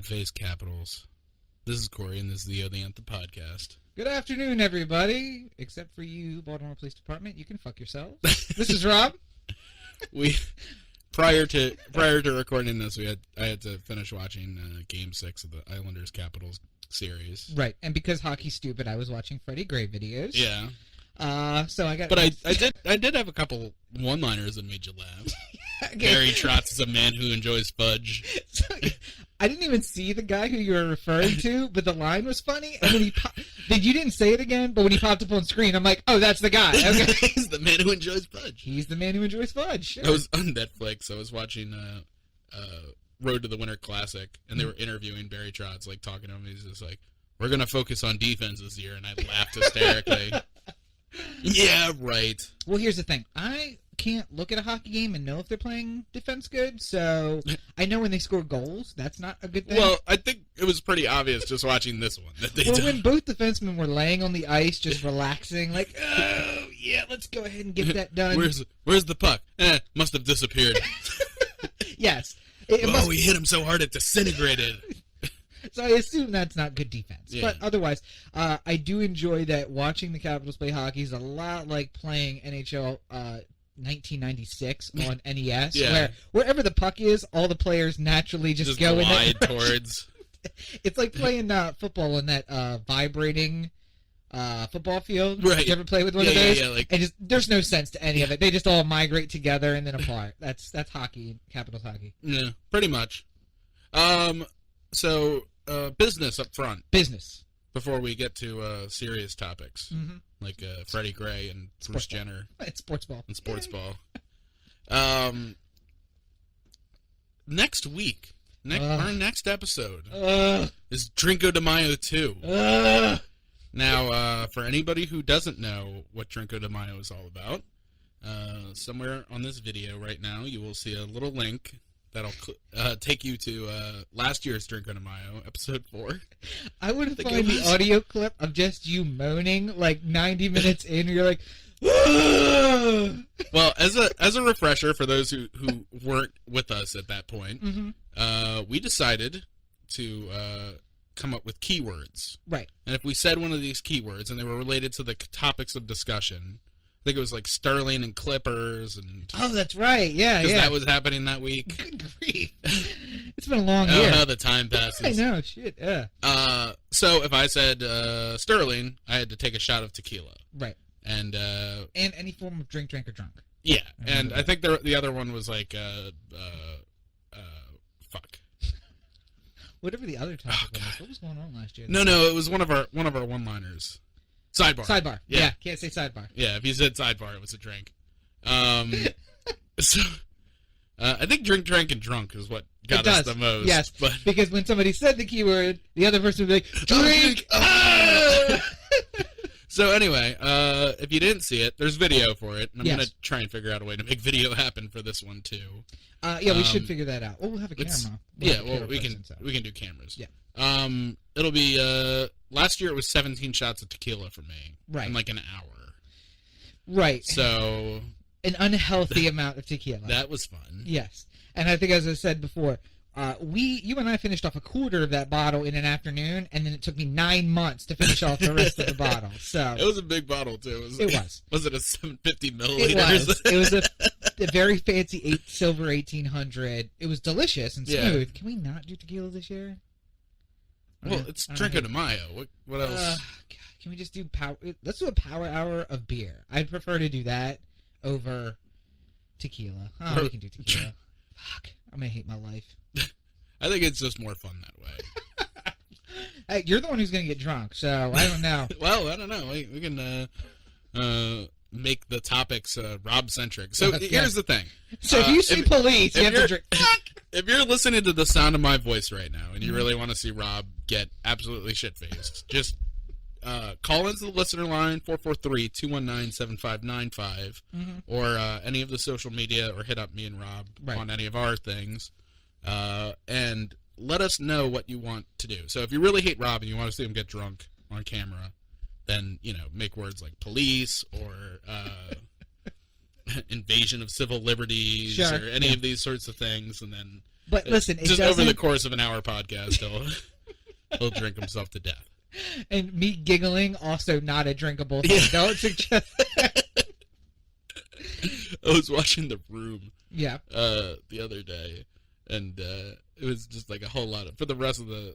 Sad Face Capitals. This is Corey, and this is the Anthem podcast. Good afternoon, everybody. Except for you, Baltimore Police Department. You can fuck yourself. This is Rob. Prior to recording this, I had to finish watching Game 6 of the Islanders Capitals series. Right, and because hockey's stupid, I was watching Freddie Gray videos. Yeah. So I got. But I did have a couple one-liners that made you laugh. Okay. Barry Trotz is a man who enjoys fudge. So, I didn't even see the guy who you were referring to, but the line was funny. And when you didn't say it again, but when he popped up on screen, I'm like, oh, that's the guy. Okay. He's the man who enjoys fudge. He's the man who enjoys fudge. Sure. I was on Netflix. I was watching Road to the Winter Classic, and they were interviewing Barry Trotz, like talking to him. He's just like, "We're gonna focus on defense this year," and I laughed hysterically. Yeah, right. Well, here's the thing. I can't look at a hockey game and know if they're playing defense good, so I know when they score goals, that's not a good thing. Well, I think it was pretty obvious just watching this one that they when both defensemen were laying on the ice, just relaxing, like, oh, yeah, let's go ahead and get that done. Where's the puck? Must have disappeared. Yes. We hit him so hard it disintegrated. So I assume that's not good defense. Yeah. But otherwise, I do enjoy that watching the Capitals play hockey is a lot like playing NHL 1996 on NES, Yeah. where wherever the puck is, all the players naturally just go in glide that towards. It's like playing football in that vibrating football field. Right. You ever play with one of those? Yeah, and just there's no sense to any of it. They just all migrate together and then apart. That's hockey, Capitals hockey. Yeah, pretty much. So business up front. Business. Before we get to serious topics, like Freddie Gray and Bruce Jenner. It's sports ball. And sports ball. Next week, our next episode is Drinko de Mayo 2. Now, for anybody who doesn't know what Drinko de Mayo is all about, somewhere on this video right now, you will see a little link that'll take you to last year's Drinko de Mayo, episode 4. I would find the audio clip of just you moaning like 90 minutes in, and you're like, ah! Well, as a refresher for those who weren't with us at that point, we decided to come up with keywords. Right. And if we said one of these keywords and they were related to the topics of discussion, I think it was like Sterling and Clippers, and oh, that's right, yeah, because that was happening that week. Good grief! It's been a long year. Oh, how the time passes. I know, shit. Yeah. So if I said Sterling, I had to take a shot of tequila. Right. And any form of drink or drunk. Yeah, and I think the other one was like fuck. Whatever the other topic was. What was going on last year? No, it was one of our one-liners. Sidebar. Yeah, can't say sidebar. Yeah, if you said sidebar, it was a drink. So I think drink, and drunk is what got us the most. Yes, but because when somebody said the keyword, the other person would be like, drink! So anyway, if you didn't see it, there's video for it, and I'm going to try and figure out a way to make video happen for this one, too. We should figure that out. We'll have a camera. We can do cameras. Yeah. It'll be, last year it was 17 shots of tequila for me. Right. In like an hour. Right. So. An unhealthy amount of tequila. That was fun. Yes. And I think, as I said before, you and I finished off a quarter of that bottle in an afternoon, and then it took me 9 months to finish off the rest of the bottle. So it was a big bottle too. It was. Was it a 750 milliliters? It was a very fancy silver 1800. It was delicious and smooth. Yeah. Can we not do tequila this year? Well, it's Drinko de Mayo. What else? Can we just do power? Let's do a power hour of beer. I'd prefer to do that over tequila. Oh, we can do tequila. Fuck, I'm gonna hate my life. I think it's just more fun that way. Hey, you're the one who's gonna get drunk, so I don't know. Well, I don't know. We can make the topics Rob-centric. So here's the thing. So if you see police, you have to drink. If you're listening to the sound of my voice right now and you really want to see Rob get absolutely shit-faced, just call into the listener line, 443-219-7595, or any of the social media, or hit up me and Rob on any of our things, and let us know what you want to do. So if you really hate Rob and you want to see him get drunk on camera, then, make words like police or invasion of civil liberties or any of these sorts of things, and then But listen, it just over the course of an hour podcast, he'll drink himself to death. And me giggling, also not a drinkable thing. Yeah. Don't suggest that. I was watching The Room. Yeah. The other day, and it was just like a whole lot of, for the rest of the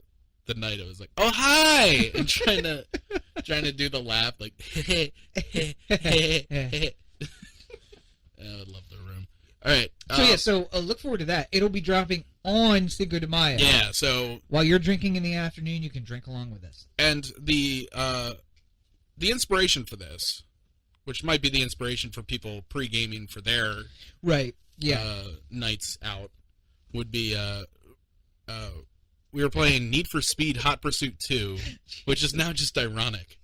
night, it was like, oh hi, and trying to do the laugh, like I would love The Room. All right. So look forward to that. It'll be dropping on Cinco de Mayo. Yeah. So while you're drinking in the afternoon, you can drink along with us. And the inspiration for this, which might be the inspiration for people pre-gaming for their nights out, would be we were playing Need for Speed Hot Pursuit 2, which is now just ironic.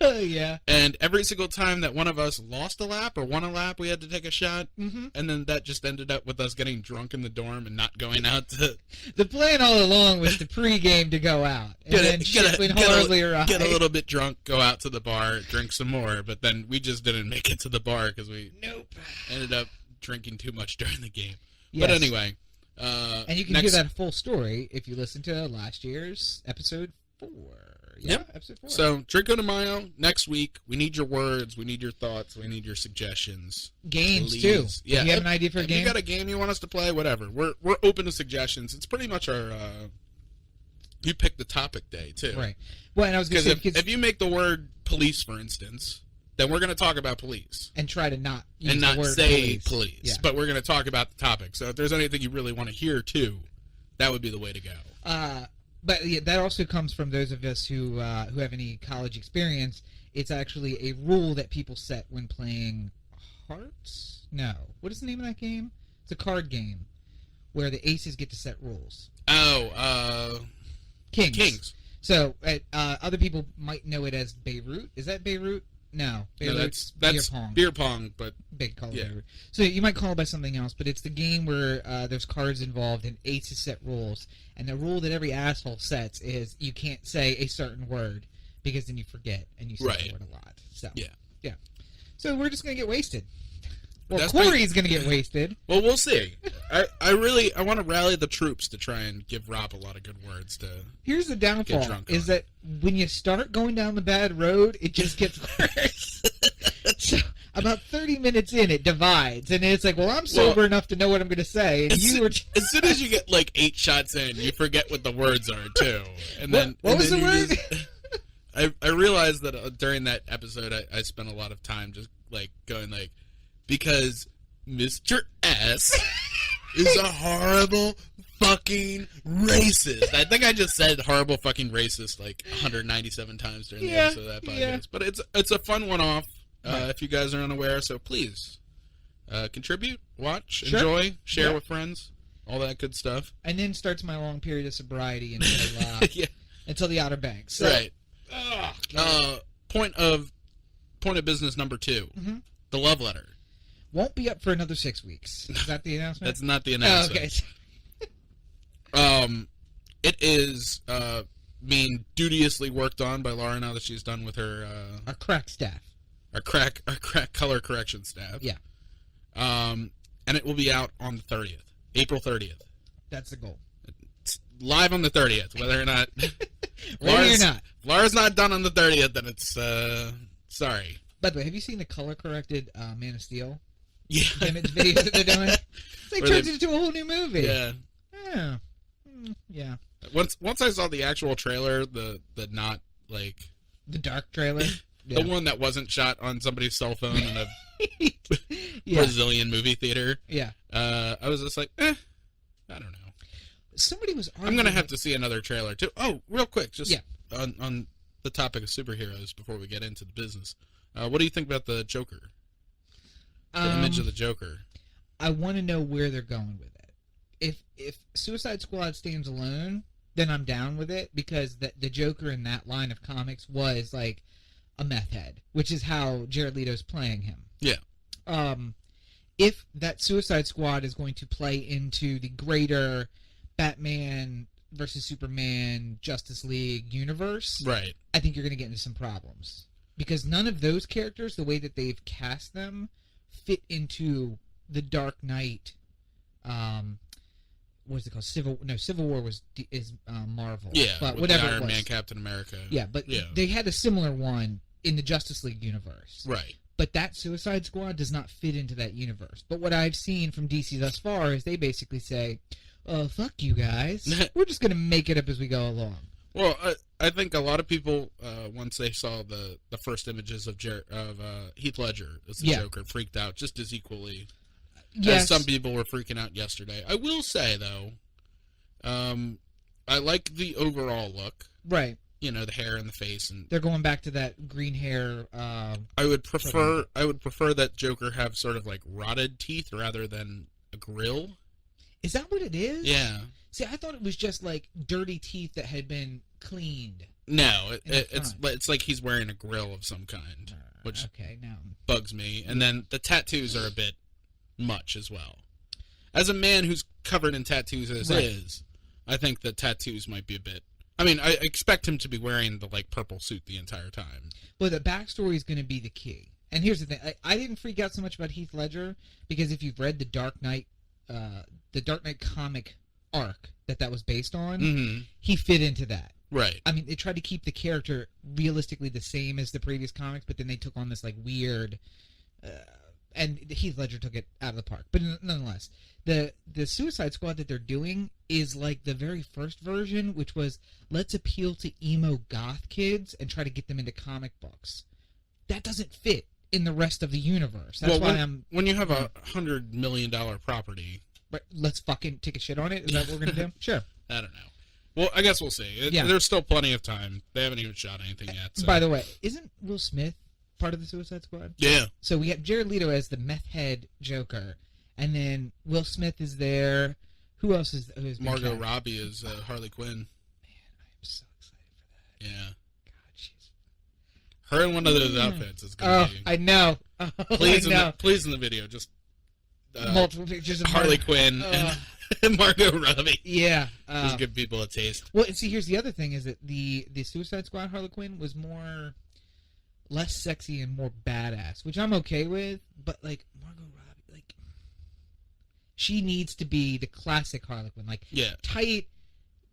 Yeah. And every single time that one of us lost a lap or won a lap, we had to take a shot. Mm-hmm. And then that just ended up with us getting drunk in the dorm and not going out to... The plan all along was to pre-game to go out. And then shit went horribly awry. Get a little bit drunk, go out to the bar, drink some more. But then we just didn't make it to the bar because we ended up drinking too much during the game. Yes. But anyway... and you can hear that full story if you listen to last year's episode 4. Yep. Episode 4. So, Drinko de Mayo, next week. We need your words. We need your thoughts. We need your suggestions. Games, please. Too. Yeah. If you have an idea for a game? If you got a game you want us to play, whatever. We're open to suggestions. It's pretty much our... you pick the topic day, too. Right. Well, and I was going to say... If you make the word police, for instance... Then we're going to talk about police. And try to not use and not the word say police. Yeah. But we're going to talk about the topic. So if there's anything you really want to hear, too, that would be the way to go. But yeah, that also comes from those of us who have any college experience. It's actually a rule that people set when playing Hearts? No. What is the name of that game? It's a card game where the aces get to set rules. Oh, Kings. So other people might know it as Beirut. Is that Beirut? No, that's beer pong. Beer pong, but big call it. So you might call it by something else, but it's the game where there's cards involved and aces set rules. And the rule that every asshole sets is you can't say a certain word because then you forget and you say the word a lot. So yeah. So we're just gonna get wasted. Well, Corey's going to get wasted. Well, we'll see. I want to rally the troops to try and give Rob a lot of good words to. Here's the downfall: is that when you start going down the bad road, it just gets worse. So about 30 minutes in, it divides, and it's like, well, I'm sober enough to know what I'm going to say, and as soon as you get like 8 shots in, you forget what the words are too. And then what was the word? I realized that during that episode, I spent a lot of time just like going like. Because Mr. S is a horrible fucking racist. I think I just said horrible fucking racist like 197 times during the episode of that podcast. Yeah. But it's a fun one-off if you guys are unaware. So please contribute, watch, enjoy, share with friends, all that good stuff. And then starts my long period of sobriety until the Outer Banks. So. Right. Point of business number 2. Mm-hmm. The love letter. Won't be up for another 6 weeks. Is that the announcement? That's not the announcement. Oh, okay. It is being studiously worked on by Laura now that she's done with her our crack staff. Our crack color correction staff. Yeah. And it will be out on the 30th, April 30th. That's the goal. It's live on the 30th, whether or not. Laura's not done on the 30th, then it's sorry. By the way, have you seen the color corrected Man of Steel? Yeah. Image videos that they're doing? It's like turns it into a whole new movie. Yeah. Yeah. Yeah. Once I saw the actual trailer, the not like the dark trailer, the one that wasn't shot on somebody's cell phone in a Brazilian movie theater. Yeah. I was just like, I don't know. Somebody was arguing. I'm gonna have to see another trailer too. Oh, real quick, just on the topic of superheroes before we get into the business. What do you think about the Joker? The image of the Joker. I want to know where they're going with it. If Suicide Squad stands alone, then I'm down with it because the Joker in that line of comics was like a meth head, which is how Jared Leto's playing him. Yeah. If that Suicide Squad is going to play into the greater Batman versus Superman Justice League universe, right? I think you're going to get into some problems. Because none of those characters, the way that they've cast them, fit into the Dark Knight What's it called? Civil War is Marvel. Yeah, but with whatever the Iron it was. Man, Captain America. Yeah, but they had a similar one in the Justice League universe. Right. But that Suicide Squad does not fit into that universe. But what I've seen from DC thus far is they basically say, "Oh, fuck you guys. We're just going to make it up as we go along." Well, I think a lot of people, once they saw the first images of Heath Ledger as the Joker, freaked out just as equally as some people were freaking out yesterday. I will say, though, I like the overall look. Right. You know, the hair and the face, and they're going back to that green hair. I would prefer that Joker have sort of like rotted teeth rather than a grill. Is that what it is? Yeah. See, I thought it was just like dirty teeth that had been cleaned. No, it's like he's wearing a grill of some kind, which bugs me. And then the tattoos are a bit much as well. As a man who's covered in tattoos as is, I think the tattoos might be a bit. I mean, I expect him to be wearing the like purple suit the entire time. Well, the backstory is going to be the key. And here's the thing: I didn't freak out so much about Heath Ledger because if you've read the Dark Knight comic arc that was based on, he fit into that. Right. I mean, they tried to keep the character realistically the same as the previous comics, but then they took on this like weird. And Heath Ledger took it out of the park. But nonetheless, the Suicide Squad that they're doing is like the very first version, which was let's appeal to emo goth kids and try to get them into comic books. That doesn't fit in the rest of the universe. That's when you have $100 million property. Right, let's fucking take a shit on it? Is that what we're going to do? Sure. I don't know. Well, I guess we'll see. There's still plenty of time. They haven't even shot anything yet. So. By the way, isn't Will Smith part of the Suicide Squad? Yeah. So we have Jared Leto as the meth head Joker, and then Will Smith is there. Who else is? Margot Robbie is Harley Quinn. Man, I'm so excited for that. Yeah. God, she's. Her in one of those outfits is gonna be. I know. Please in the video, just multiple pictures of Harley Quinn and Margot Robbie. Yeah. Just give people a taste. Well, and see, here's the other thing: is that the Suicide Squad Harley Quinn was less sexy and more badass, which I'm okay with, but like Margot Robbie, like she needs to be the classic Harley Quinn, like tight,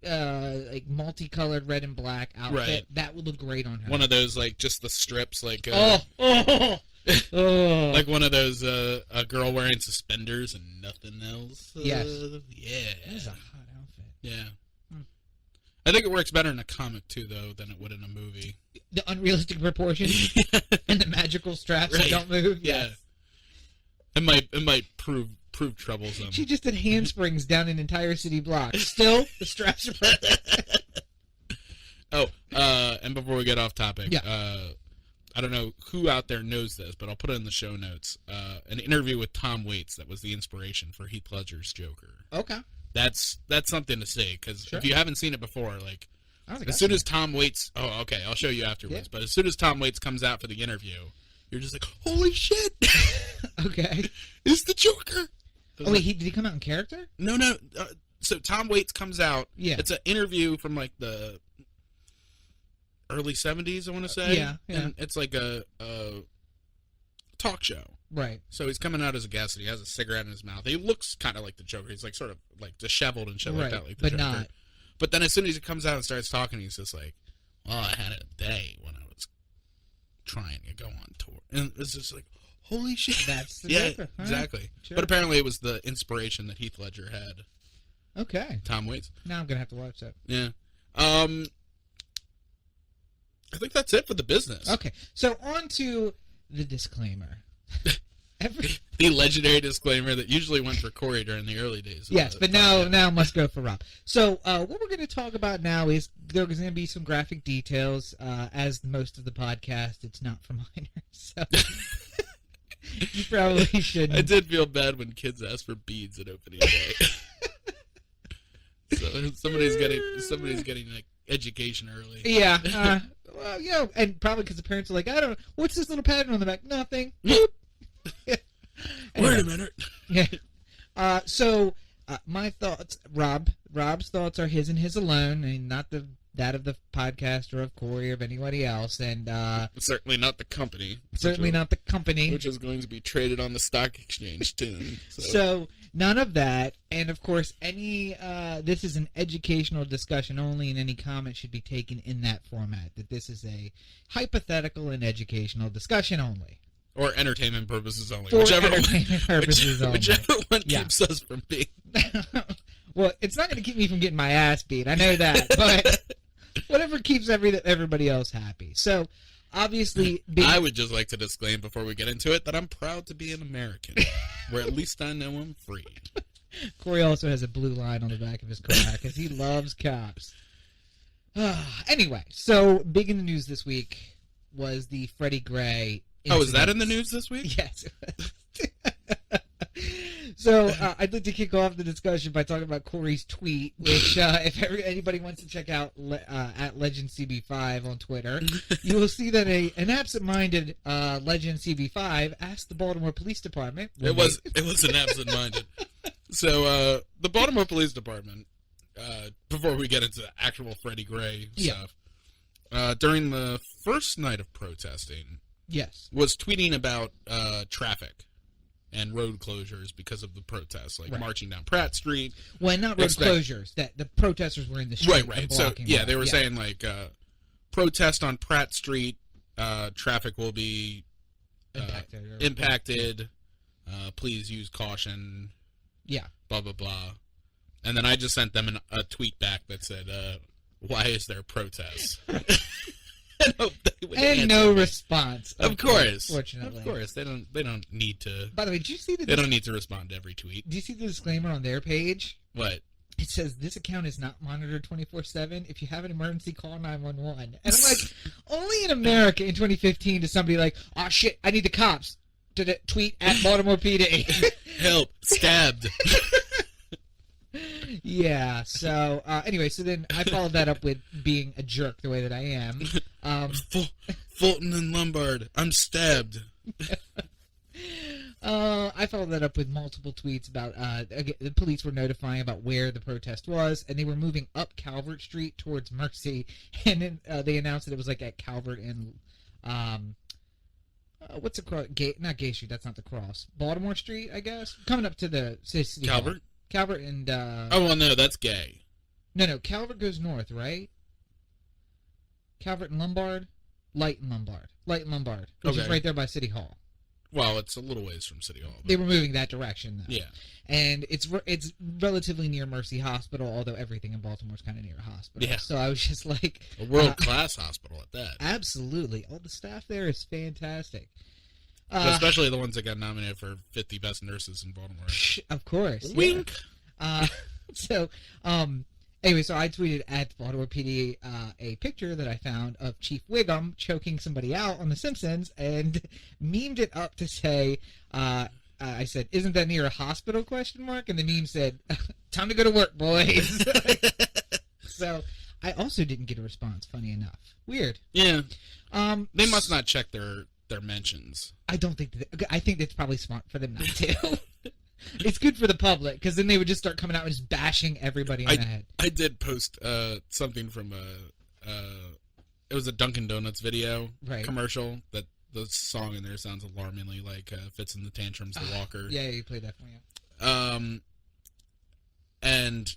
like multicolored red and black outfit. Right. That would look great on her. One of those like just the strips, like oh. like one of those a girl wearing suspenders and nothing else. Yes. Yeah. That is a hot outfit. Yeah. I think it works better in a comic too, though, than it would in a movie. The unrealistic proportions and the magical straps that don't move. Yeah, it might prove troublesome. She just did handsprings down an entire city block. Still, the straps are perfect. And before we get off topic, I don't know who out there knows this, but I'll put it in the show notes. An interview with Tom Waits that was the inspiration for Heath Ledger's Joker. Okay. That's something to see, because if you haven't seen it before, like, as soon as Tom Waits... Oh, okay, I'll show you afterwards. Yeah. But as soon as Tom Waits comes out for the interview, you're just like, holy shit! Okay. It's the Joker! Oh, wait, did he come out in character? No. So Tom Waits comes out. Yeah. It's an interview from, like, the early 70s, I want to say. Yeah. And it's like a talk show. Right. So he's coming out as a guest, and he has a cigarette in his mouth. He looks kind of like the Joker. He's like sort of like disheveled and shit like that, like the Joker. Not. But then as soon as he comes out and starts talking, he's just like, "Well, I had a day when I was trying to go on tour," and it's just like, "Holy shit!" That's the Joker. Exactly. Sure. But apparently, it was the inspiration that Heath Ledger had. Okay. Tom Waits. Now I'm gonna have to watch that. Yeah. I think that's it for the business. Okay. So on to the disclaimer. The legendary disclaimer that usually went for Corey during the early days. Yes, but now must go for Rob. So what we're going to talk about now is there's going to be some graphic details. As most of the podcast, it's not for minors, so you probably shouldn't. I did feel bad when kids asked for beads at opening day. So somebody's getting like education early. Yeah. Well, and probably because the parents are like, I don't know, what's this little pattern on the back? Nothing. Wait a minute. Yeah. So my thoughts, Rob's thoughts are his and his alone, and not the that of the podcast or of Corey or of anybody else. And certainly not the company. Not the company. Which is going to be traded on the stock exchange soon. So none of that. And, of course, this is an educational discussion only, and any comment should be taken in that format, that this is a hypothetical and educational discussion only. Or entertainment purposes only. Whichever one keeps us from being... Well, it's not going to keep me from getting my ass beat. I know that. But whatever keeps everybody else happy. So, obviously... I would just like to disclaim before we get into it that I'm proud to be an American. Where at least I know I'm free. Corey also has a blue line on the back of his car because he loves cops. Anyway, so big in the news this week was the Freddie Gray incident. Oh, is that in the news this week? Yes. So I'd like to kick off the discussion by talking about Corey's tweet, which if anybody wants to check out at LegendCB5 on Twitter, you will see that an absent-minded Legend CB5 asked the Baltimore Police Department. It was an absent-minded. So the Baltimore Police Department, before we get into the actual Freddie Gray stuff, during the first night of protesting, was tweeting about traffic and road closures because of the protests, like marching down Pratt Street. Well, not road closures. That the protesters were in the street. Right. So they were saying like protest on Pratt Street, traffic will be impacted. Please use caution. Yeah. Blah blah blah. And then I just sent them a tweet back that said, "Why is there protests?" And no response. Of course. Fortunately. Of course. They don't need to. By the way, did you see they don't need to respond to every tweet. Do you see the disclaimer on their page? What? It says, this account is not monitored 24/7. If you have an emergency, call 911. And I'm like, only in America in 2015 does somebody like, oh shit, I need the cops to tweet at Baltimore PD. Help. Stabbed. Yeah, so anyway, so then I followed that up with being a jerk the way that I am. Fulton and Lombard, I'm stabbed. I followed that up with multiple tweets about the police were notifying about where the protest was, and they were moving up Calvert Street towards Mercy, and then they announced that it was like at Calvert and what's the cross? Not Gay Street. That's not the cross. Baltimore Street, I guess. Coming up to the city. Calvert. Calvert and oh well, no, that's Gay. No, Calvert goes north, right? Calvert and Lombard, Light and Lombard, which is right there by City Hall. Well, it's a little ways from City Hall. They were moving that direction, though. Yeah, and it's relatively near Mercy Hospital, although everything in Baltimore is kind of near a hospital. Yeah. So I was just like a world-class hospital at that. Absolutely, all the staff there is fantastic. Especially the ones that got nominated for 50 Best Nurses in Baltimore. Of course. Wink. Yeah. Anyway, so I tweeted at Baltimore PD a picture that I found of Chief Wiggum choking somebody out on The Simpsons and memed it up to say, I said, isn't that near a hospital, ? And the meme said, time to go to work, boys. So I also didn't get a response, funny enough. Weird. Yeah. They must not check their mentions. I don't think I think it's probably smart for them not to. It's good for the public because then they would just start coming out and just bashing everybody in the head. I did post something from it was a Dunkin' Donuts video commercial that the song in there sounds alarmingly like Fits in the Tantrums, the Walker. Yeah, you played that for me. And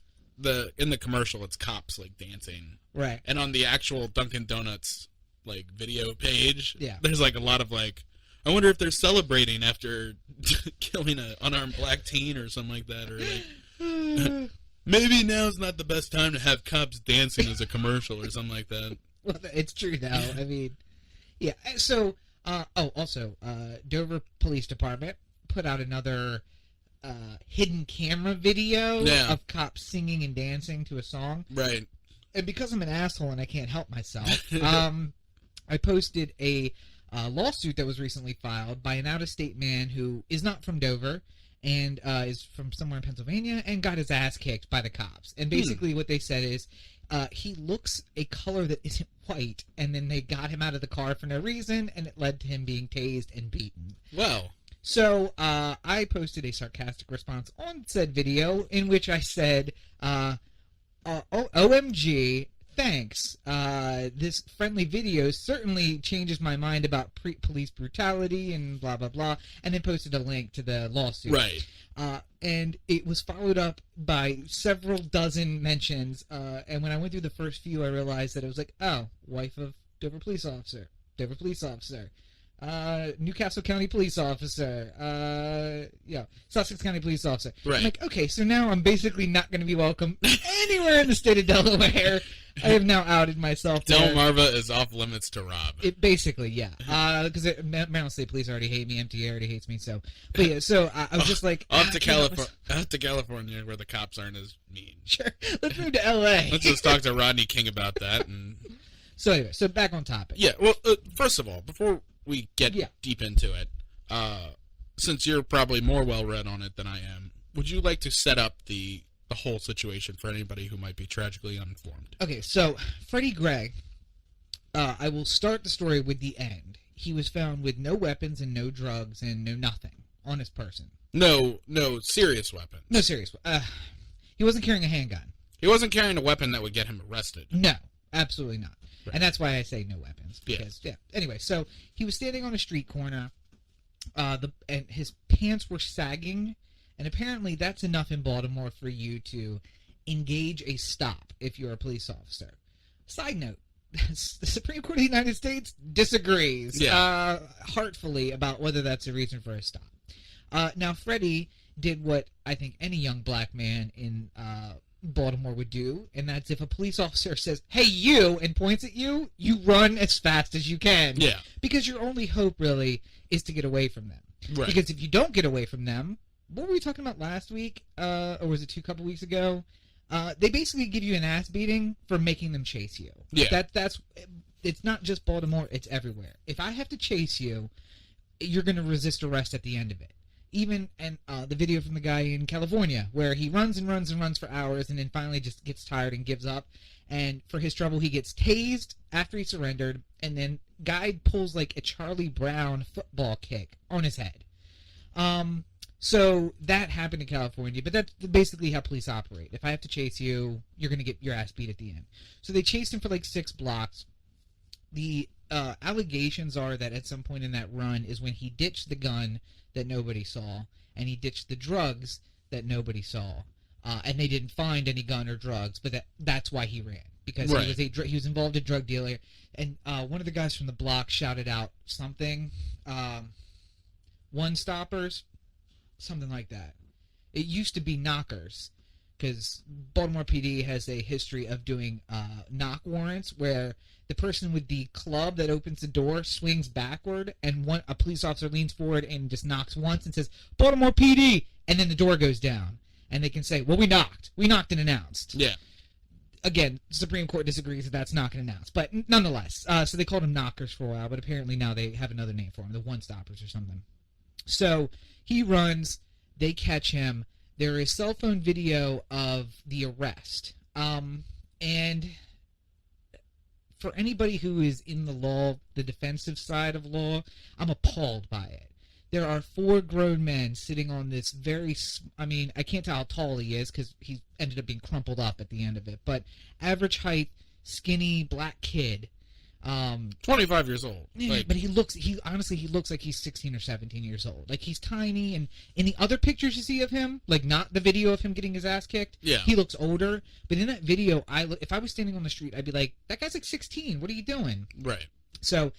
in the commercial it's cops like dancing. Right. And on the actual Dunkin' Donuts like video page, yeah, there's like a lot of like, I wonder if they're celebrating after killing an unarmed black teen or something like that, or like maybe now's not the best time to have cops dancing as a commercial or something like that. Well, it's true though. I mean, yeah. So, also, Dover Police Department put out another hidden camera video of cops singing and dancing to a song. Right. And because I'm an asshole and I can't help myself, I posted a lawsuit that was recently filed by an out-of-state man who is not from Dover and is from somewhere in Pennsylvania and got his ass kicked by the cops. And basically what they said is he looks a color that isn't white, and then they got him out of the car for no reason, and it led to him being tased and beaten. Well. So I posted a sarcastic response on said video in which I said, OMG, thanks. This friendly video certainly changes my mind about police brutality and blah, blah, blah, and then posted a link to the lawsuit. Right. And it was followed up by several dozen mentions, and when I went through the first few, I realized that it was like, oh, wife of Dover police officer, Newcastle County police officer, Sussex County police officer. Right. I'm like, okay, so now I'm basically not going to be welcome anywhere in the state of Delaware. I have now outed myself. Delmarva is off limits to Rob. It basically, yeah, because Maryland State Police already hate me. MTA already hates me. So, but yeah, so I was just like, off to California, where the cops aren't as mean. Sure, let's move to L.A. Let's just talk to Rodney King about that. And so anyway, so back on topic. Yeah. Well, first of all, before we get deep into it, since you're probably more well read on it than I am, would you like to set up the whole situation for anybody who might be tragically uninformed? Okay, so Freddie Gray, I will start the story with the end. He was found with no weapons and no drugs and no nothing on his person. No serious weapons. No serious. He wasn't carrying a handgun. He wasn't carrying a weapon that would get him arrested. No, absolutely not. Right. And that's why I say no weapons. Because, Anyway, so he was standing on a street corner, and his pants were sagging, and apparently that's enough in Baltimore for you to engage a stop if you're a police officer. Side note, the Supreme Court of the United States disagrees heartfully about whether that's a reason for a stop. Now, Freddie did what I think any young black man in Baltimore would do, and that's if a police officer says, "Hey, you," and points at you, you run as fast as you can. Yeah. Because your only hope, really, is to get away from them. Right. Because if you don't get away from them, what were we talking about last week? Or was it a couple weeks ago? They basically give you an ass beating for making them chase you. Yeah. That's it's not just Baltimore, it's everywhere. If I have to chase you, you're going to resist arrest at the end of it. Even the video from the guy in California, where he runs and runs and runs for hours and then finally just gets tired and gives up. And for his trouble, he gets tased after he surrendered, and then guy pulls like a Charlie Brown football kick on his head. So that happened in California, but that's basically how police operate. If I have to chase you, you're going to get your ass beat at the end. So they chased him for like 6 blocks. The allegations are that at some point in that run is when he ditched the gun that nobody saw, and he ditched the drugs that nobody saw, and they didn't find any gun or drugs, but that's why he ran, because he was involved in a drug dealer, and one of the guys from the block shouted out something, one-stoppers, something like that. It used to be knockers, because Baltimore PD has a history of doing knock warrants where the person with the club that opens the door swings backward, and a police officer leans forward and just knocks once and says, "Baltimore PD!" and then the door goes down. And they can say, "Well, we knocked and announced." Yeah. Again, Supreme Court disagrees that that's knock and announce. But nonetheless, so they called them knockers for a while, but apparently now they have another name for them, the one-stoppers or something. So he runs, they catch him. There is cell phone video of the arrest. And for anybody who is in the law, the defensive side of law, I'm appalled by it. There are 4 grown men sitting on this I can't tell how tall he is because he ended up being crumpled up at the end of it, but average height, skinny, black kid. 25 years old. Yeah, but he looks like he's 16 or 17 years old. Like, he's tiny, and in the other pictures you see of him, like not the video of him getting his ass kicked, he looks older. But in that video, if I was standing on the street, I'd be like, that guy's like 16. What are you doing? Right. So,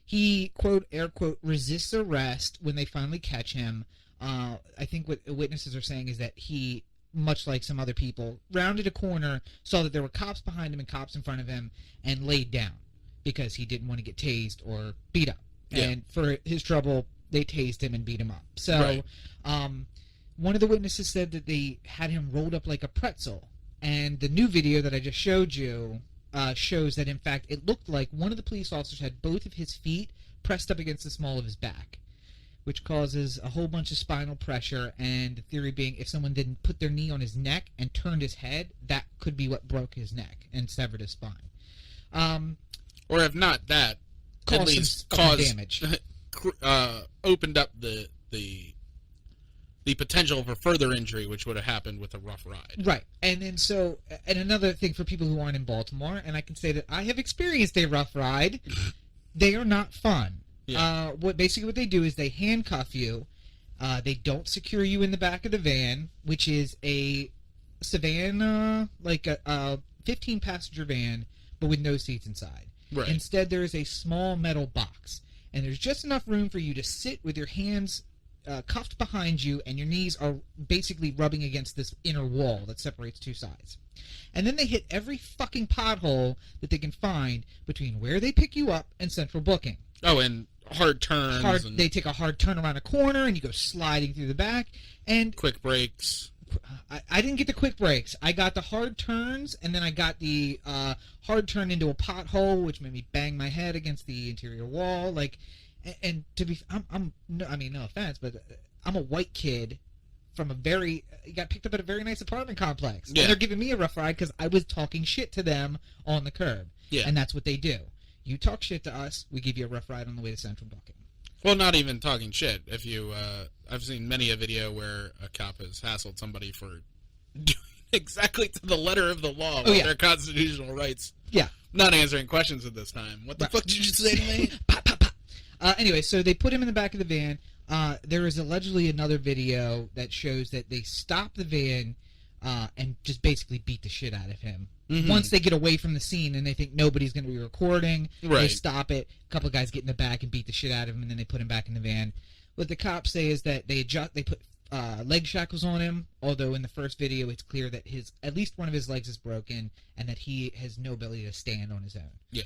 he, quote, air quote, resists arrest when they finally catch him. I think what witnesses are saying is that he, much like some other people, rounded a corner, saw that there were cops behind him and cops in front of him, and laid down because he didn't want to get tased or beat up. Yeah. And for his trouble, they tased him and beat him up. So one of the witnesses said that they had him rolled up like a pretzel. And the new video that I just showed you shows that, in fact, it looked like one of the police officers had both of his feet pressed up against the small of his back, which causes a whole bunch of spinal pressure, and the theory being if someone didn't put their knee on his neck and turned his head, that could be what broke his neck and severed his spine. Or if not that, at least caused damage. Opened up the the potential for further injury, which would have happened with a rough ride. Right. And then and another thing for people who aren't in Baltimore, and I can say that I have experienced a rough ride, they are not fun. Yeah. What they do is they handcuff you. They don't secure you in the back of the van, which is a sedan, like a 15-passenger van, but with no seats inside. Right. Instead, there is a small metal box, and there's just enough room for you to sit with your hands cuffed behind you, and your knees are basically rubbing against this inner wall that separates two sides. And then they hit every fucking pothole that they can find between where they pick you up and central booking. Oh, and hard turns. They take a hard turn around a corner, and you go sliding through the back. And quick breaks. I didn't get the quick breaks. I got the hard turns, and then I got the hard turn into a pothole, which made me bang my head against the interior wall. And to be, no offense, but I'm a white kid from got picked up at a very nice apartment complex. Yeah. And they're giving me a rough ride because I was talking shit to them on the curb. Yeah. And that's what they do. You talk shit to us, we give you a rough ride on the way to central booking. Well, not even talking shit. If you, I've seen many a video where a cop has hassled somebody for doing exactly to the letter of the law with their constitutional rights. Yeah. Not answering questions at this time. What the fuck did you say to me? Pop, pop, pop. Anyway, so they put him in the back of the van. There is allegedly another video that shows that they stop the van and just basically beat the shit out of him. Mm-hmm. Once they get away from the scene and they think nobody's going to be recording, they stop it. A couple of guys get in the back and beat the shit out of him, and then they put him back in the van. What the cops say is that they put leg shackles on him, although in the first video it's clear that at least one of his legs is broken and that he has no ability to stand on his own. Yeah.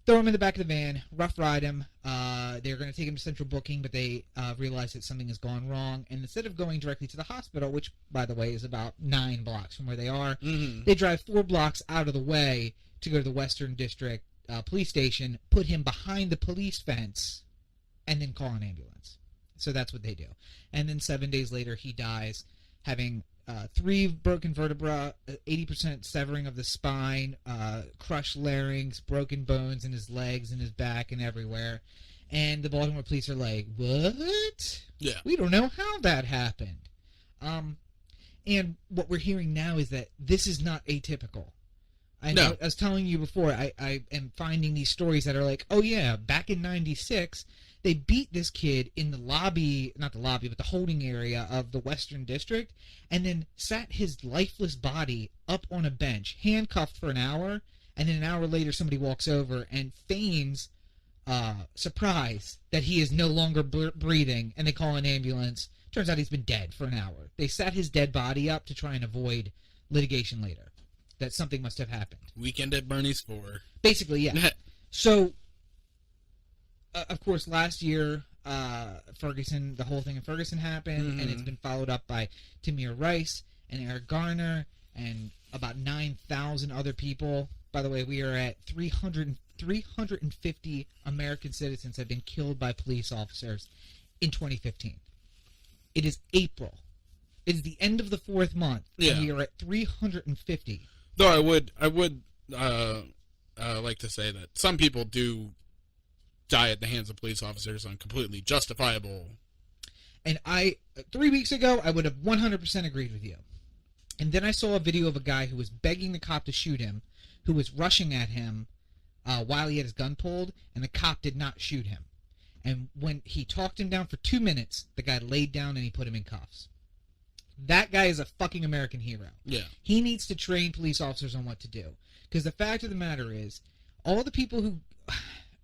Throw him in the back of the van, rough ride him. They're going to take him to central booking, but they realize that something has gone wrong. And instead of going directly to the hospital, which, by the way, is about 9 blocks from where they are, they drive 4 blocks out of the way to go to the Western District Police Station, put him behind the police fence, and then call an ambulance. So that's what they do. And then 7 days later, he dies, having 3 broken vertebrae, 80% severing of the spine, crushed larynx, broken bones in his legs and his back and everywhere. And the Baltimore police are like, what? Yeah. We don't know how that happened. And what we're hearing now is that this is not atypical. I was telling you before, I am finding these stories that are like, oh yeah, back in 96, they beat this kid in the lobby, not the lobby, but the holding area of the Western District, and then sat his lifeless body up on a bench, handcuffed for an hour, and then an hour later somebody walks over and feigns surprise that he is no longer breathing, and they call an ambulance. Turns out he's been dead for an hour. They sat his dead body up to try and avoid litigation later. That something must have happened. Weekend at Bernie's 4. Basically, yeah. So, of course, last year, Ferguson, the whole thing in Ferguson happened, and it's been followed up by Tamir Rice and Eric Garner and about 9,000 other people. By the way, we are at 350 American citizens have been killed by police officers in 2015. It is April. It is the end of the 4th month, and we are at 350. Though I would like to say that some people do die at the hands of police officers on completely justifiable. And 3 weeks ago, I would have 100% agreed with you. And then I saw a video of a guy who was begging the cop to shoot him, who was rushing at him while he had his gun pulled, and the cop did not shoot him. And when he talked him down for 2 minutes, the guy laid down and he put him in cuffs. That guy is a fucking American hero. Yeah. He needs to train police officers on what to do. Because the fact of the matter is, all the people who...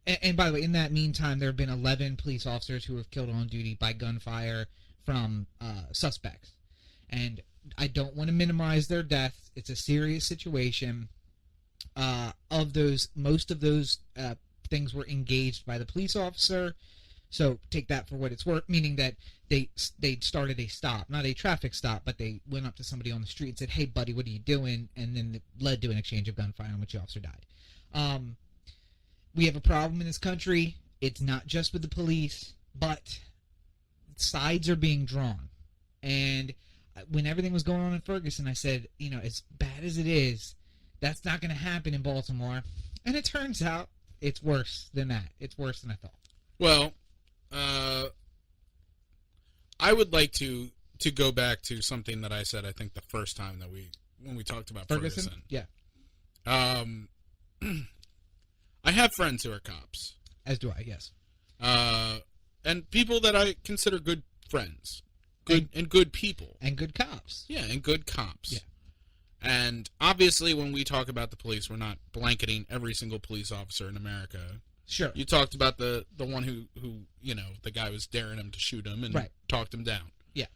And by the way, in that meantime, there have been 11 police officers who were killed on duty by gunfire from suspects. And I don't want to minimize their deaths. It's a serious situation. Most of those things were engaged by the police officer. So take that for what it's worth, meaning that they started a stop, not a traffic stop, but they went up to somebody on the street and said, hey, buddy, what are you doing? And then it led to an exchange of gunfire in which the officer died. We have a problem in this country. It's not just with the police, but sides are being drawn. And when everything was going on in Ferguson, I said, as bad as it is, that's not going to happen in Baltimore. And it turns out it's worse than that. It's worse than I thought. Well, I would like to to go back to something that I said, I think the first time that when we talked about Ferguson. Yeah. I have friends who are cops. As do I, yes. And people that I consider good friends. Good people. And good cops. Yeah, and good cops. Yeah. And obviously when we talk about the police, we're not blanketing every single police officer in America. Sure. You talked about the one who the guy was daring him to shoot him and talked him down. Yeah.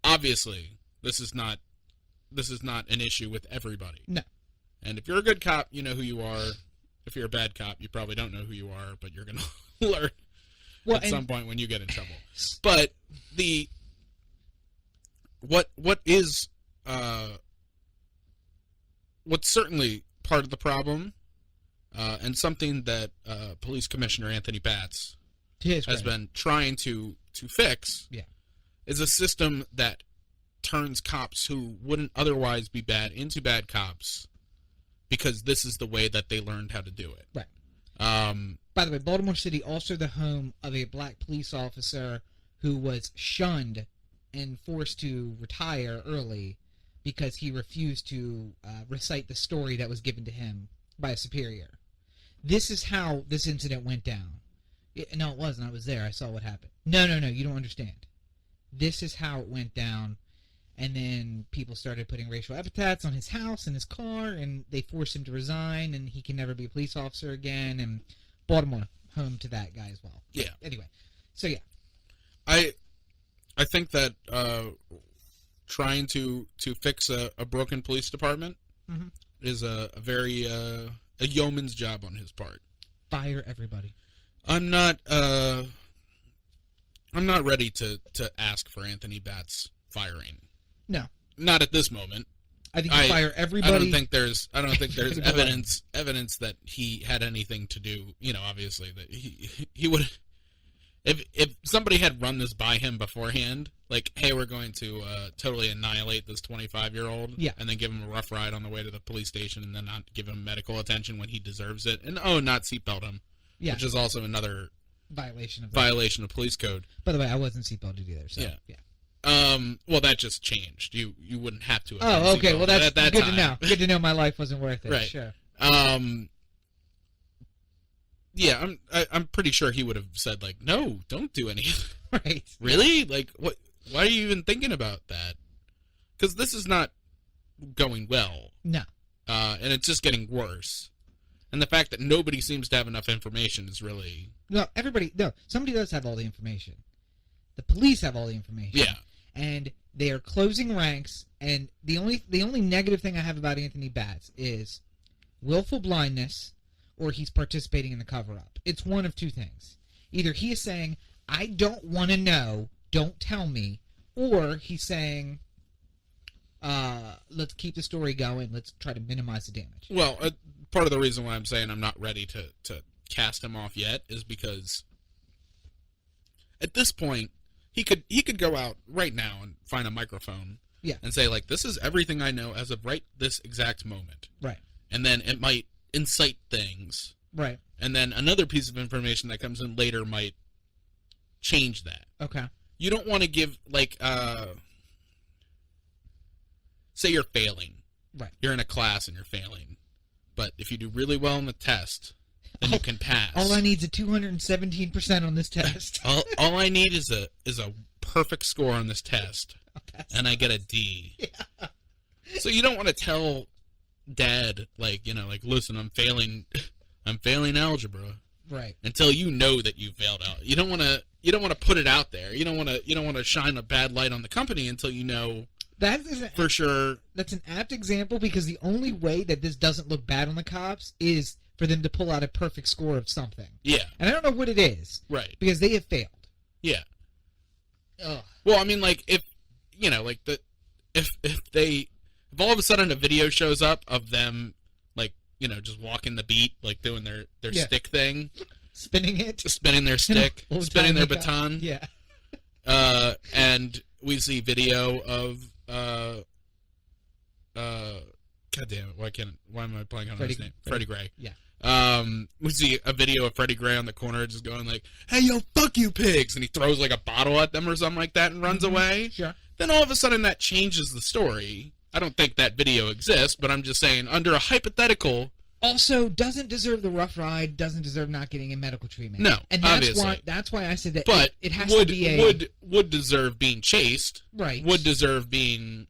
Obviously, this is not an issue with everybody. No. And if you're a good cop, you know who you are. If you're a bad cop, you probably don't know who you are, but you're going to learn at some point when you get in trouble. But what's certainly part of the problem, and something that Police Commissioner Anthony Batts has been trying to fix, is a system that turns cops who wouldn't otherwise be bad into bad cops, because this is the way that they learned how to do it. Right. By the way, Baltimore City also the home of a black police officer who was shunned and forced to retire early because he refused to recite the story that was given to him by a superior. This is how this incident went down. No, it wasn't. I was there. I saw what happened. No, you don't understand. This is how it went down. And then people started putting racial epithets on his house and his car, and they forced him to resign, and he can never be a police officer again. And Baltimore, home to that guy as well. Yeah. Anyway, so yeah. I think that trying to fix a broken police department is a very a yeoman's job on his part. Fire everybody. I'm not ready to ask for Anthony Batts' firing. No, not at this moment. I think you fire everybody. I don't think there's evidence that he had anything to do. Obviously that he would. If somebody had run this by him beforehand, like, hey, we're going to totally annihilate this 25-year-old, and then give him a rough ride on the way to the police station, and then not give him medical attention when he deserves it, and not seatbelt him, which is also another violation of police code. By the way, I wasn't seatbelted either. So, yeah. Well, that just changed. You wouldn't have to. Oh, okay. Well, that's at that good time. to know. Good to know my life wasn't worth it. Right. Sure. Yeah, I'm pretty sure he would have said, like, no, don't do any of that. Right. Really? Like, what? Why are you even thinking about that? Because this is not going well. No. And it's just getting worse. And the fact that nobody seems to have enough information is really... No, somebody does have all the information. The police have all the information. Yeah. And they are closing ranks, and the only negative thing I have about Anthony Batts is willful blindness, or he's participating in the cover-up. It's one of two things. Either he is saying, I don't want to know, don't tell me, or he's saying, let's keep the story going, let's try to minimize the damage. Well, part of the reason why I'm saying I'm not ready to cast him off yet is because at this point, he could go out right now and find a microphone and say, like, this is everything I know as of right this exact moment. Right. And then it might incite things. Right. And then another piece of information that comes in later might change that. Okay. You don't want to give, like, say you're failing. Right. You're in a class and you're failing. But if you do really well on the test, then you can pass. All I need is a 217% on this test. all I need is a perfect score on this test, and I get a D. Yeah. So you don't want to tell Dad, like, listen, I'm failing algebra. Right. Until you know that you failed out. You don't want to put it out there. You don't want to shine a bad light on the company until you know. That is for sure. That's an apt example, because the only way that this doesn't look bad on the cops is for them to pull out a perfect score of something. Yeah. And I don't know what it is. Right. Because they have failed. Yeah. Ugh. Well, I mean, like, if all of a sudden a video shows up of them, like, just walking the beat, like doing their stick thing. Spinning their stick. Spinning their baton. Yeah. And we see video of God damn it! Why am I blanking on his name? Freddie Gray. Yeah. We see a video of Freddie Gray on the corner just going like, "Hey, yo, fuck you pigs," and he throws like a bottle at them or something like that and runs away. Sure. Then all of a sudden that changes the story. I don't think that video exists, but I'm just saying under a hypothetical. Also, doesn't deserve the rough ride. Doesn't deserve not getting a medical treatment. No, and that's obviously. That's why I said that. But it has to be a would deserve being chased. Right. Would deserve being.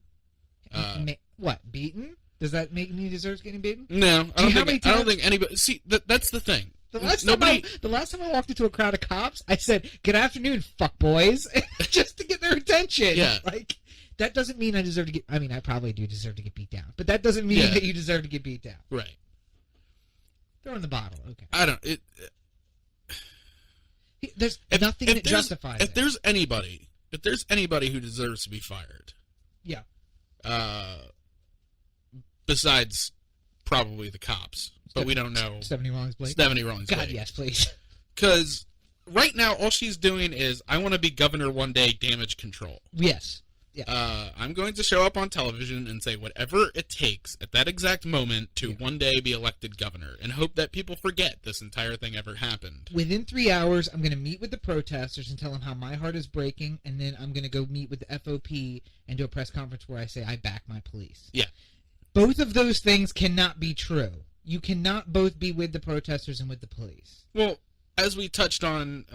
What, beaten? Does that make me deserve getting beaten? No, I don't think anybody. See, that's the thing. The last time I walked into a crowd of cops, I said, "Good afternoon, fuck boys," just to get their attention. Yeah. Like, that doesn't mean I deserve to get. I mean, I probably do deserve to get beat down, but that doesn't mean that you deserve to get beat down. Right. Throw in the bottle. Okay. I don't. There's nothing that justifies it. If there's anybody who deserves to be fired. Yeah. Besides probably the cops, but we don't know. Stephanie Rawlings-Blake? Stephanie Rawlings-Blake. God, yes, please. Because right now, all she's doing is, I want to be governor one day, damage control. Yes. Yeah. I'm going to show up on television and say whatever it takes at that exact moment to one day be elected governor and hope that people forget this entire thing ever happened. Within 3 hours, I'm going to meet with the protesters and tell them how my heart is breaking, and then I'm going to go meet with the FOP and do a press conference where I say I back my police. Yeah. Both of those things cannot be true. You cannot both be with the protesters and with the police. Well, as we touched on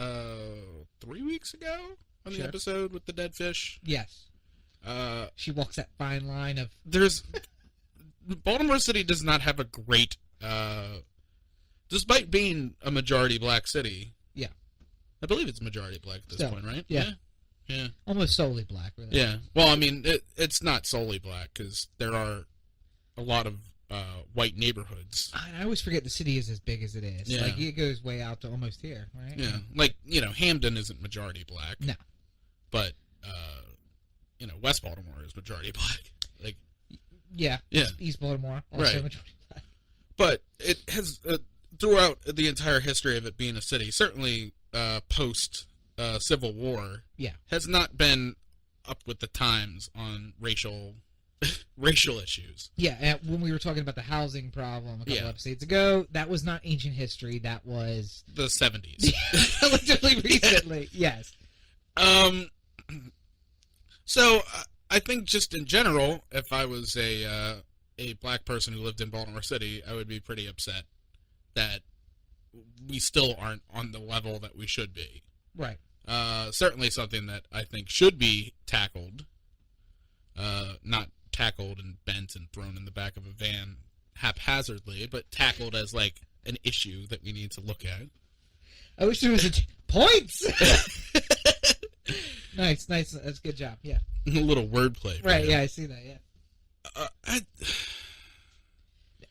3 weeks ago on the episode with the dead fish. Yes. She walks that fine line of... Baltimore City does not have a great... despite being a majority black city. Yeah. I believe it's majority black at this point, right? Yeah. Yeah. Almost solely black, really. Yeah. Well, I mean, it's not solely black, because there are a lot of white neighborhoods. I always forget the city is as big as it is. Yeah. Like, it goes way out to almost here, right? Yeah. Like, Hamden isn't majority black. No. But, West Baltimore is majority black. Like, yeah. Yeah. East Baltimore, also right. majority black. But it has, throughout the entire history of it being a city, certainly post Civil War, has not been up with the times on racial issues. Yeah, when we were talking about the housing problem a couple episodes ago, that was not ancient history. That was the 70s. Relatively recently, yes. So I think just in general, if I was a black person who lived in Baltimore City, I would be pretty upset that we still aren't on the level that we should be. Right. Certainly something that I think should be tackled, not tackled and bent and thrown in the back of a van haphazardly, but tackled as like an issue that we need to look at. I wish there was points. Nice. That's a good job. Yeah. A little wordplay. Right. Yeah, I see that. Yeah.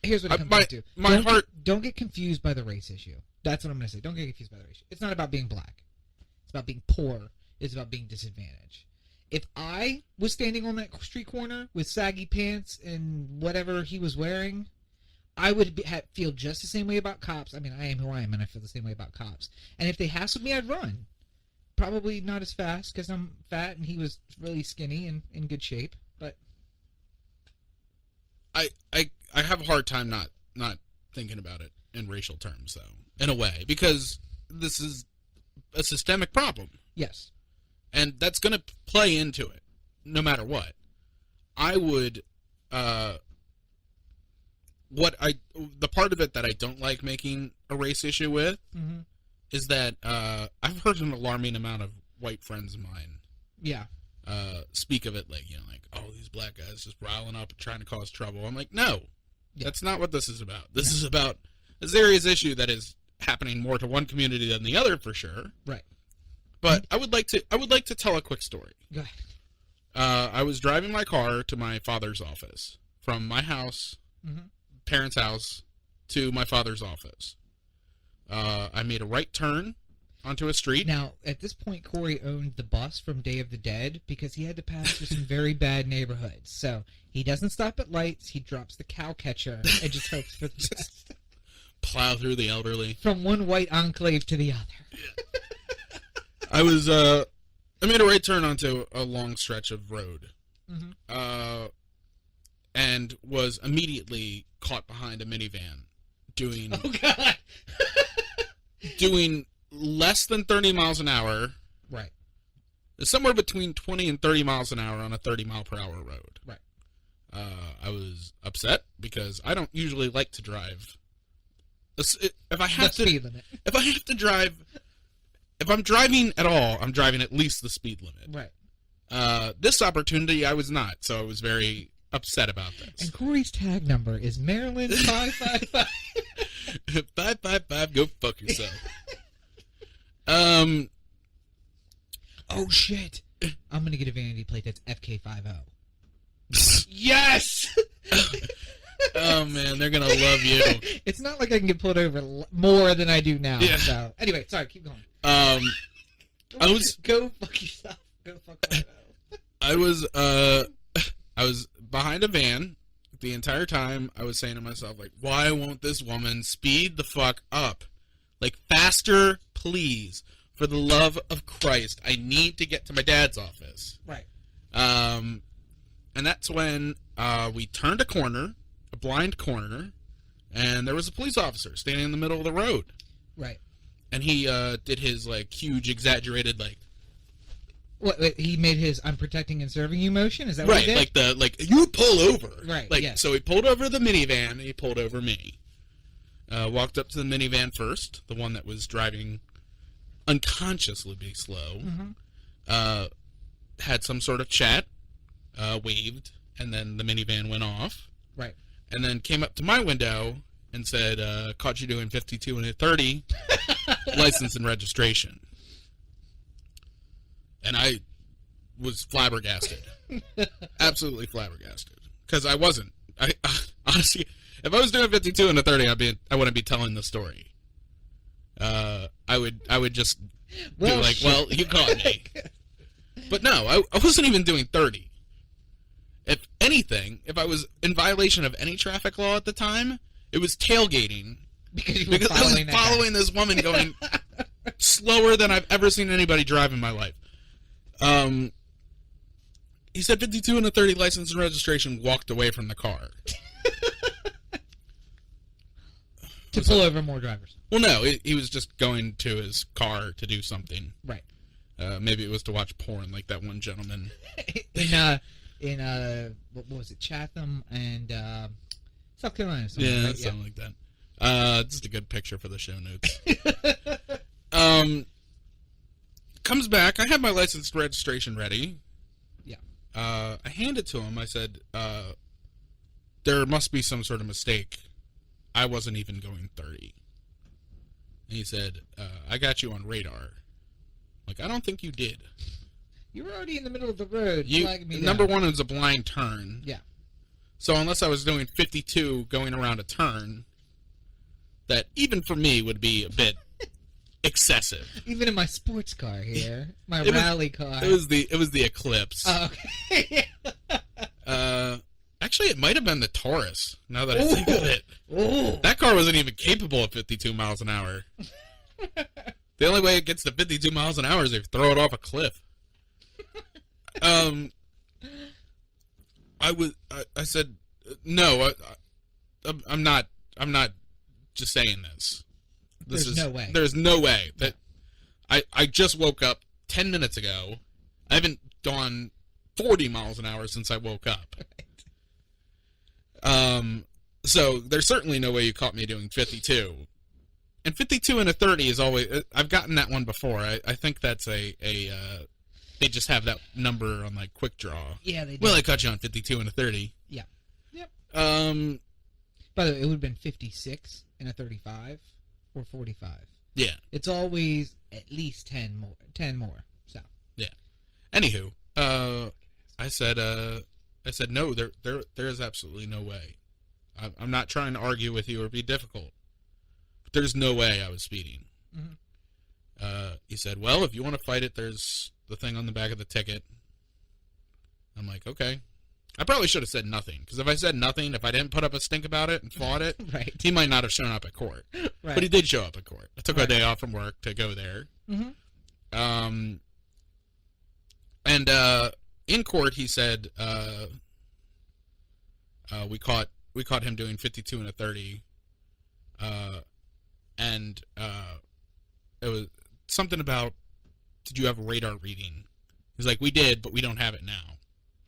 Here's what it comes down to. Don't get confused by the race issue. That's what I'm going to say. Don't get confused by the race. It's not about being black. It's about being poor. It's about being disadvantaged. If I was standing on that street corner with saggy pants and whatever he was wearing, I would feel just the same way about cops. I mean, I am who I am, and I feel the same way about cops. And if they hassled me, I'd run. Probably not as fast because I'm fat and he was really skinny and in good shape. But I have a hard time not thinking about it in racial terms, though, in a way, because this is a systemic problem. Yes. And that's going to play into it, no matter what. I would, the part of it that I don't like making a race issue with is that I've heard an alarming amount of white friends of mine speak of it like, oh, these black guys just riling up and trying to cause trouble. I'm like, no, that's not what this is about. This is about a serious issue that is happening more to one community than the other, for sure. Right. But I would like to tell a quick story. Go ahead. I was driving my car to my father's office from my house, parents' house, to my father's office. I made a right turn onto a street. Now, at this point, Corey owned the bus from Day of the Dead because he had to pass through some very bad neighborhoods. So he doesn't stop at lights. He drops the cow catcher and just hopes for the best. Plow through the elderly. From one white enclave to the other. I made a right turn onto a long stretch of road. And was immediately caught behind a minivan doing Oh God. doing less than 30 miles an hour. Right. Somewhere between 20 and 30 miles an hour on a 30-mile-per-hour road. Right. I was upset because I don't usually like to drive. If I have speed limit. If I have to drive, if I'm driving at all, I'm driving at least the speed limit. Right. This opportunity, I was not, so I was very upset about this. And Corey's tag number is Maryland 555. 555. Go fuck yourself. Oh shit! I'm gonna get a vanity plate that's FK50. Yes! Oh man, they're gonna love you. It's not like I can get pulled over more than I do now. Yeah. So anyway, sorry, keep going. I was go fuck yourself. Go fuck yourself. I was behind a van the entire time. I was saying to myself, like, why won't this woman speed the fuck up? Like, faster, please. For the love of Christ, I need to get to my dad's office. Right. And that's when we turned a corner, a blind corner, and there was a police officer standing in the middle of the road. Right. And he did his, like, huge, exaggerated, like... What, he made his "I'm protecting and serving you" motion? Is that what he did? Like you pull over. Right, Like, yeah. so he pulled over the minivan, and he pulled over me. Walked up to the minivan first, the one that was driving unconsciously slow. Mm-hmm. Had some sort of chat, waved, and then the minivan went off. Right. And then came up to my window and said, caught you doing 52 and a 30, license and registration. And I was flabbergasted. Absolutely flabbergasted. Because I wasn't. I honestly, if I was doing 52 and a 30, I wouldn't be telling the story. I would just be like, shit. well, you caught me. But no, I wasn't even doing 30. If anything, if I was in violation of any traffic law at the time, it was tailgating. Because you were I was following this woman going slower than I've ever seen anybody drive in my life. He said 52 and a 30 license and registration, walked away from the car. To pull over more drivers. Well, no, he was just going to his car to do something. Right. Maybe it was to watch porn, like that one gentleman. in what was it, Chatham and South Carolina? Yeah, right? something like that. Just a good picture for the show notes. Comes back. I had my license and registration ready. Yeah. I handed it to him. I said, there must be some sort of mistake. I wasn't even going 30. And he said, I got you on radar. Like, I don't think you did. You were already in the middle of the road flagging me down. Number one, it was a blind turn. Yeah. So unless I was doing 52 going around a turn, that even for me would be a bit excessive. Even in my sports car here, my rally car. It was the Eclipse. Oh, okay. Actually, it might have been the Taurus. Now that I think of it, Ooh. that car wasn't even capable of 52 miles an hour. The only way it gets to 52 miles an hour is if you throw it off a cliff. I said no. I'm not just saying this. There's no way. There's no way that I just woke up 10 minutes ago. I haven't gone 40 miles an hour since I woke up. Right. So there's certainly no way you caught me doing 52. And 52 and a 30 is always. I've gotten that one before. I think that's a they just have that number on like Quick Draw. Yeah, they do. Well, I caught you on 52 and a 30. Yeah. Yep. By the way, it would have been 56 and a 35 or 45. Yeah. It's always at least 10 more. So. Yeah. Anywho, I said no. There is absolutely no way. I'm not trying to argue with you or be difficult, but there's no way I was speeding. Mm-hmm. He said, well, if you want to fight it, there's the thing on the back of the ticket. I'm like, okay. I probably should have said nothing, because if I said nothing, if I didn't put up a stink about it and fought it, right. he might not have shown up at court. Right. But he did show up at court. I took a day off from work to go there. Mm-hmm. And in court, he said, we caught him doing 52 and a 30. and it was something about, did you have a radar reading? He's like, we did, but we don't have it now.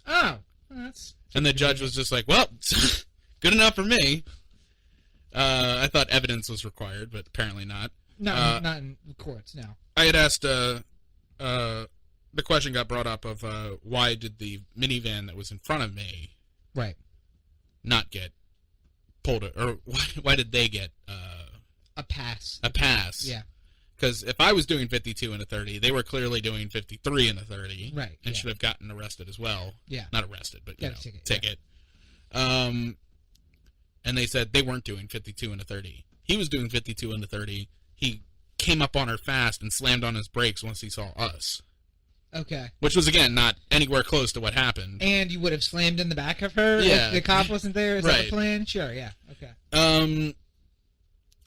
Oh, that's... And the judge was just like, well, good enough for me. I thought evidence was required, but apparently not. Not in courts, no. I had asked, the question got brought up of why did the minivan that was in front of me right not get pulled, or why did they get a pass? A pass. Yeah. Because if I was doing 52 and a 30, they were clearly doing 53 and a 30. Right. And should have gotten arrested as well. Yeah. Not arrested, but, ticket. Yeah. And they said they weren't doing 52 and a 30. He was doing 52 and a 30. He came up on her fast and slammed on his brakes once he saw us. Okay. Which was, again, not anywhere close to what happened. And you would have slammed in the back of her if the cop wasn't there? Is that the plan? Sure, yeah. Okay.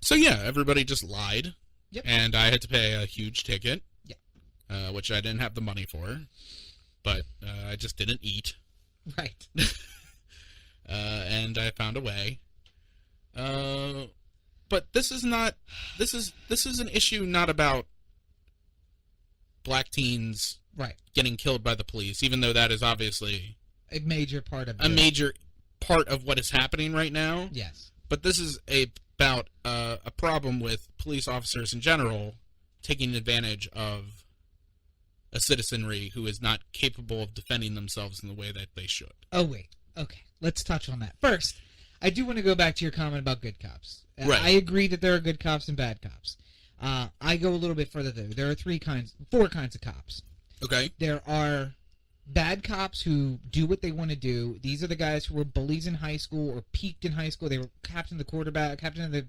So, yeah, everybody just lied. Yep. And I had to pay a huge ticket. Yeah. Which I didn't have the money for. But I just didn't eat. Right. And I found a way. But this is not... This is an issue not about black teens getting killed by the police, even though that is obviously... A major part of major part of what is happening right now. Yes. But this is about a problem with police officers in general taking advantage of a citizenry who is not capable of defending themselves in the way that they should. Oh, wait. Okay. Let's touch on that. First, I do want to go back to your comment about good cops. Right. I agree that there are good cops and bad cops. I go a little bit further there. There are four kinds of cops. Okay. There are bad cops who do what they want to do. These are the guys who were bullies in high school or peaked in high school. They were captain of the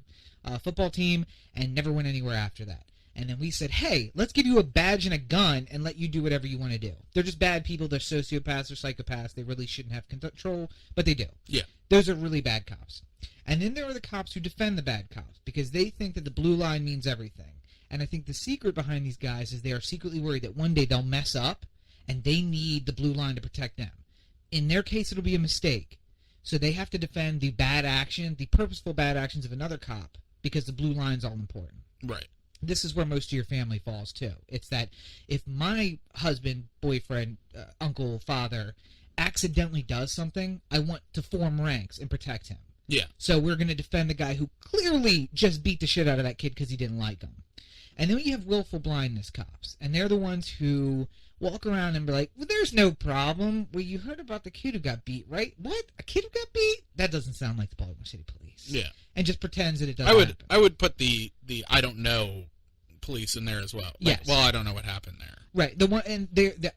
football team, and never went anywhere after that. And then we said, hey, let's give you a badge and a gun and let you do whatever you want to do. They're just bad people. They're sociopaths or psychopaths. They really shouldn't have control, but they do. Yeah. Those are really bad cops. And then there are the cops who defend the bad cops because they think that the blue line means everything. And I think the secret behind these guys is they are secretly worried that one day they'll mess up and they need the blue line to protect them. In their case, it'll be a mistake. So they have to defend the bad action, the purposeful bad actions of another cop because the blue line's all important. Right. This is where most of your family falls, too. It's that if my husband, boyfriend, uncle, father accidentally does something, I want to form ranks and protect him. Yeah. So we're going to defend the guy who clearly just beat the shit out of that kid because he didn't like him. And then you have willful blindness cops. And they're the ones who walk around and be like, well, there's no problem. Well, you heard about the kid who got beat, right? What? A kid who got beat? That doesn't sound like the Baltimore City Police. Yeah. And just pretends that it doesn't happen. I would put the I don't know police in there as well. Like, yes. Well, I don't know what happened there. Right. The one and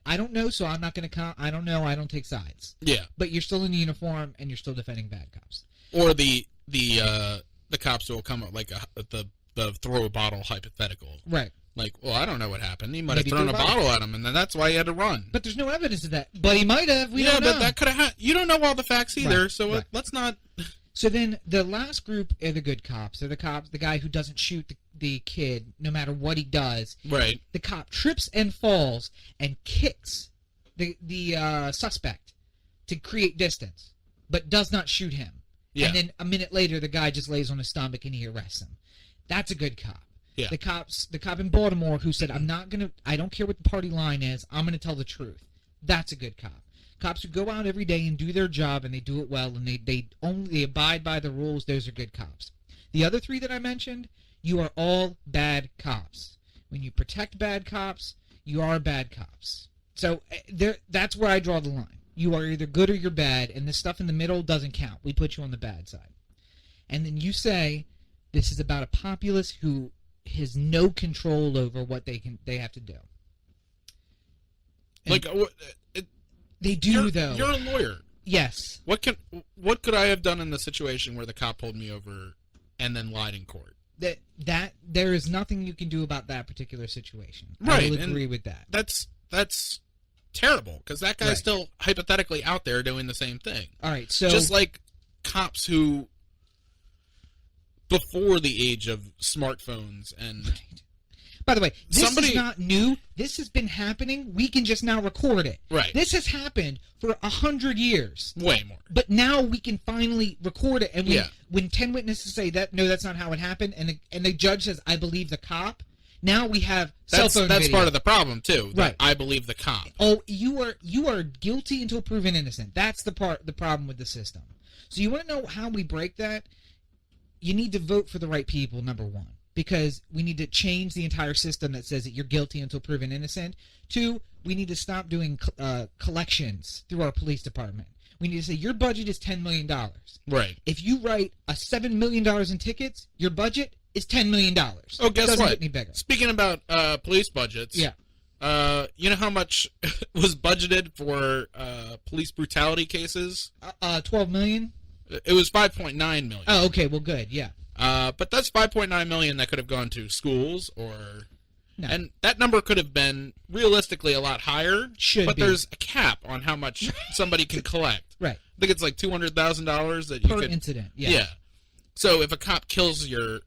I don't know, so I'm not going to count. I don't know. I don't take sides. Yeah. But you're still in the uniform and you're still defending bad cops. Or the cops who will come up like the throw a bottle hypothetical. Right. Like, well, I don't know what happened. He might have thrown a bottle at him, and then that's why he had to run. But there's no evidence of that. But he might have. We don't know. But that could have. You don't know all the facts either. Right. So Right. Let's not. So then the last group are the good cops. They're the guy who doesn't shoot the kid no matter what he does. Right. The cop trips and falls and kicks the suspect to create distance, but does not shoot him. Yeah. And then a minute later, the guy just lays on his stomach and he arrests him. That's a good cop. Yeah. The cop in Baltimore who said, I don't care what the party line is, I'm going to tell the truth. That's a good cop. Cops who go out every day and do their job and they do it well and they abide by the rules, those are good cops. The other three that I mentioned, you are all bad cops. When you protect bad cops, you are bad cops. So that's where I draw the line. You are either good or you're bad, and the stuff in the middle doesn't count. We put you on the bad side. And then you say this is about a populace who has no control over what they have to do. And they do, though. You're a lawyer. Yes. What could I have done in the situation where the cop pulled me over and then lied in court? That there is nothing you can do about that particular situation. Right. I will agree with that. That's terrible because that guy's still hypothetically out there doing the same thing. All right. So just like cops who, before the age of smartphones and. Right. By the way, this is not new. This has been happening. We can just now record it. Right. This has happened for 100 years. Way more. But now we can finally record it. And when 10 witnesses say that, no, that's not how it happened, and the judge says, I believe the cop, now we have cell phone That's video. part of the problem, too. Right. I believe the cop. Oh, you are guilty until proven innocent. That's the problem with the system. So you want to know how we break that? You need to vote for the right people, number one. Because we need to change the entire system that says that you're guilty until proven innocent. Two, we need to stop doing collections through our police department. We need to say your budget is $10 million. Right. If you write $7 million in tickets, your budget is $10 million. Oh, guess Doesn't what? Get any bigger. Speaking about police budgets, yeah. You know how much was budgeted for police brutality cases? $12 million. It was $5.9 million. Oh, okay. Well, good. Yeah. But that's $5.9 million that could have gone to schools, No. And that number could have been realistically a lot higher. Should but be. There's a cap on how much somebody can collect. Right. I think it's like $200,000 that you per could, incident. Yeah. Yeah. So if a cop kills your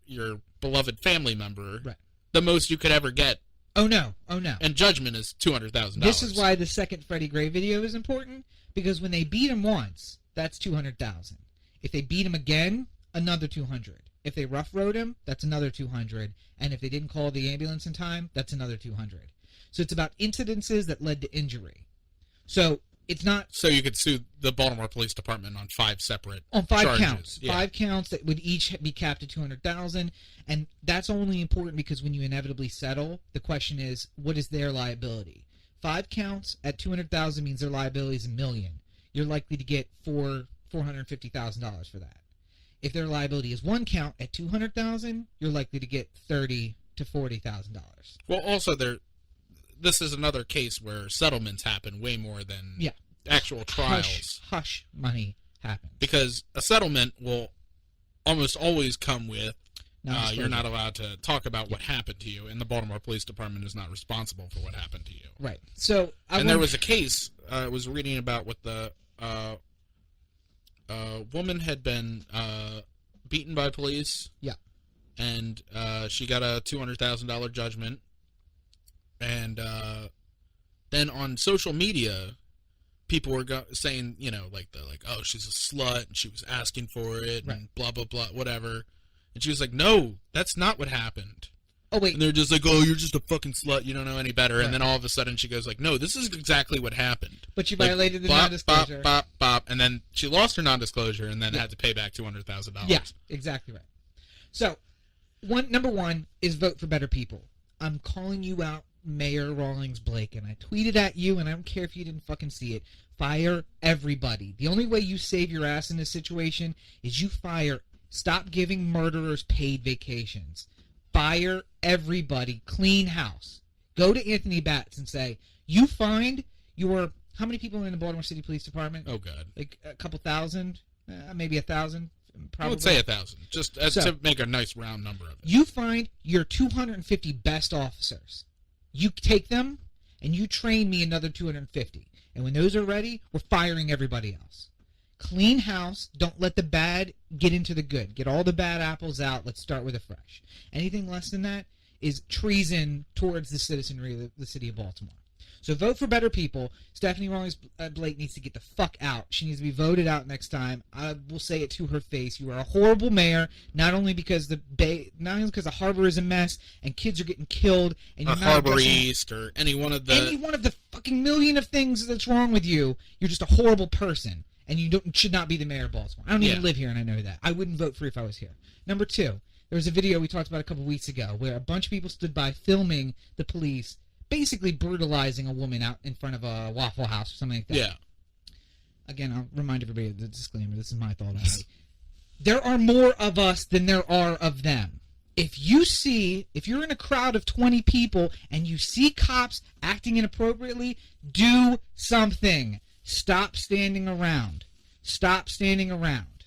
beloved family member, right. the most you could ever get. Oh no! And judgment is $200,000. This is why the second Freddie Gray video is important, because when they beat him once, that's $200,000. If they beat him again, another $200,000. If they rough rode him, that's another $200,000. And if they didn't call the ambulance in time, that's another $200,000. So it's about incidences that led to injury. So it's not. So you could sue the Baltimore Police Department on 5 separate on 5 charges. counts. Yeah. 5 counts that would each be capped at $200,000, and that's only important because when you inevitably settle, the question is, what is their liability? 5 counts at $200,000 means their liability is $1 million. You're likely to get $450,000 for that. If their liability is 1 count at $200,000, you're likely to get $30,000 to $40,000. Well, also this is another case where settlements happen way more than actual trials. Hush money happens. Because a settlement will almost always come with you're not allowed to talk about what happened to you, and the Baltimore Police Department is not responsible for what happened to you. Right. So there was a case I was reading about with the woman had been beaten by police. Yeah. And she got a $200,000 judgment. And then on social media, people were saying, oh, she's a slut, and she was asking for it, right. and blah, blah, blah, whatever. And she was like, no, that's not what happened. Oh, wait. And they're just like, oh, you're just a fucking slut, you don't know any better. Right. And then all of a sudden she goes like, no, this is exactly what happened. But you violated the non-disclosure. Bop, bop, bop. And then she lost her non-disclosure and then had to pay back $200,000. Yeah, exactly right. So, number one is vote for better people. I'm calling you out, Mayor Rawlings-Blake, and I tweeted at you, and I don't care if you didn't fucking see it. Fire everybody. The only way you save your ass in this situation is you fire. Stop giving murderers paid vacations. Fire everybody. Clean house. Go to Anthony Batts and say, you find your... How many people are in the Baltimore City Police Department? Oh, God. Like a couple thousand? Maybe 1,000? Probably. I would say 1,000, just to make a nice round number of it. You find your 250 best officers. You take them, and you train me another 250. And when those are ready, we're firing everybody else. Clean house. Don't let the bad get into the good. Get all the bad apples out. Let's start with a fresh. Anything less than that is treason towards the citizenry of the city of Baltimore. So vote for better people. Stephanie Rawlings-Blake needs to get the fuck out. She needs to be voted out next time. I will say it to her face. You are a horrible mayor, not only because the harbor is a mess and kids are getting killed, and you're not Harbor East or any one of the fucking million of things that's wrong with you. You're just a horrible person, and you should not be the mayor of Baltimore. I don't even live here, and I know that. I wouldn't vote for you if I was here. Number two, there was a video we talked about a couple weeks ago where a bunch of people stood by filming the police basically brutalizing a woman out in front of a Waffle House or something like that. Yeah. Again, I'll remind everybody of the disclaimer. This is my thought only. There are more of us than there are of them. If you're in a crowd of 20 people and you see cops acting inappropriately, do something. Stop standing around. Stop standing around.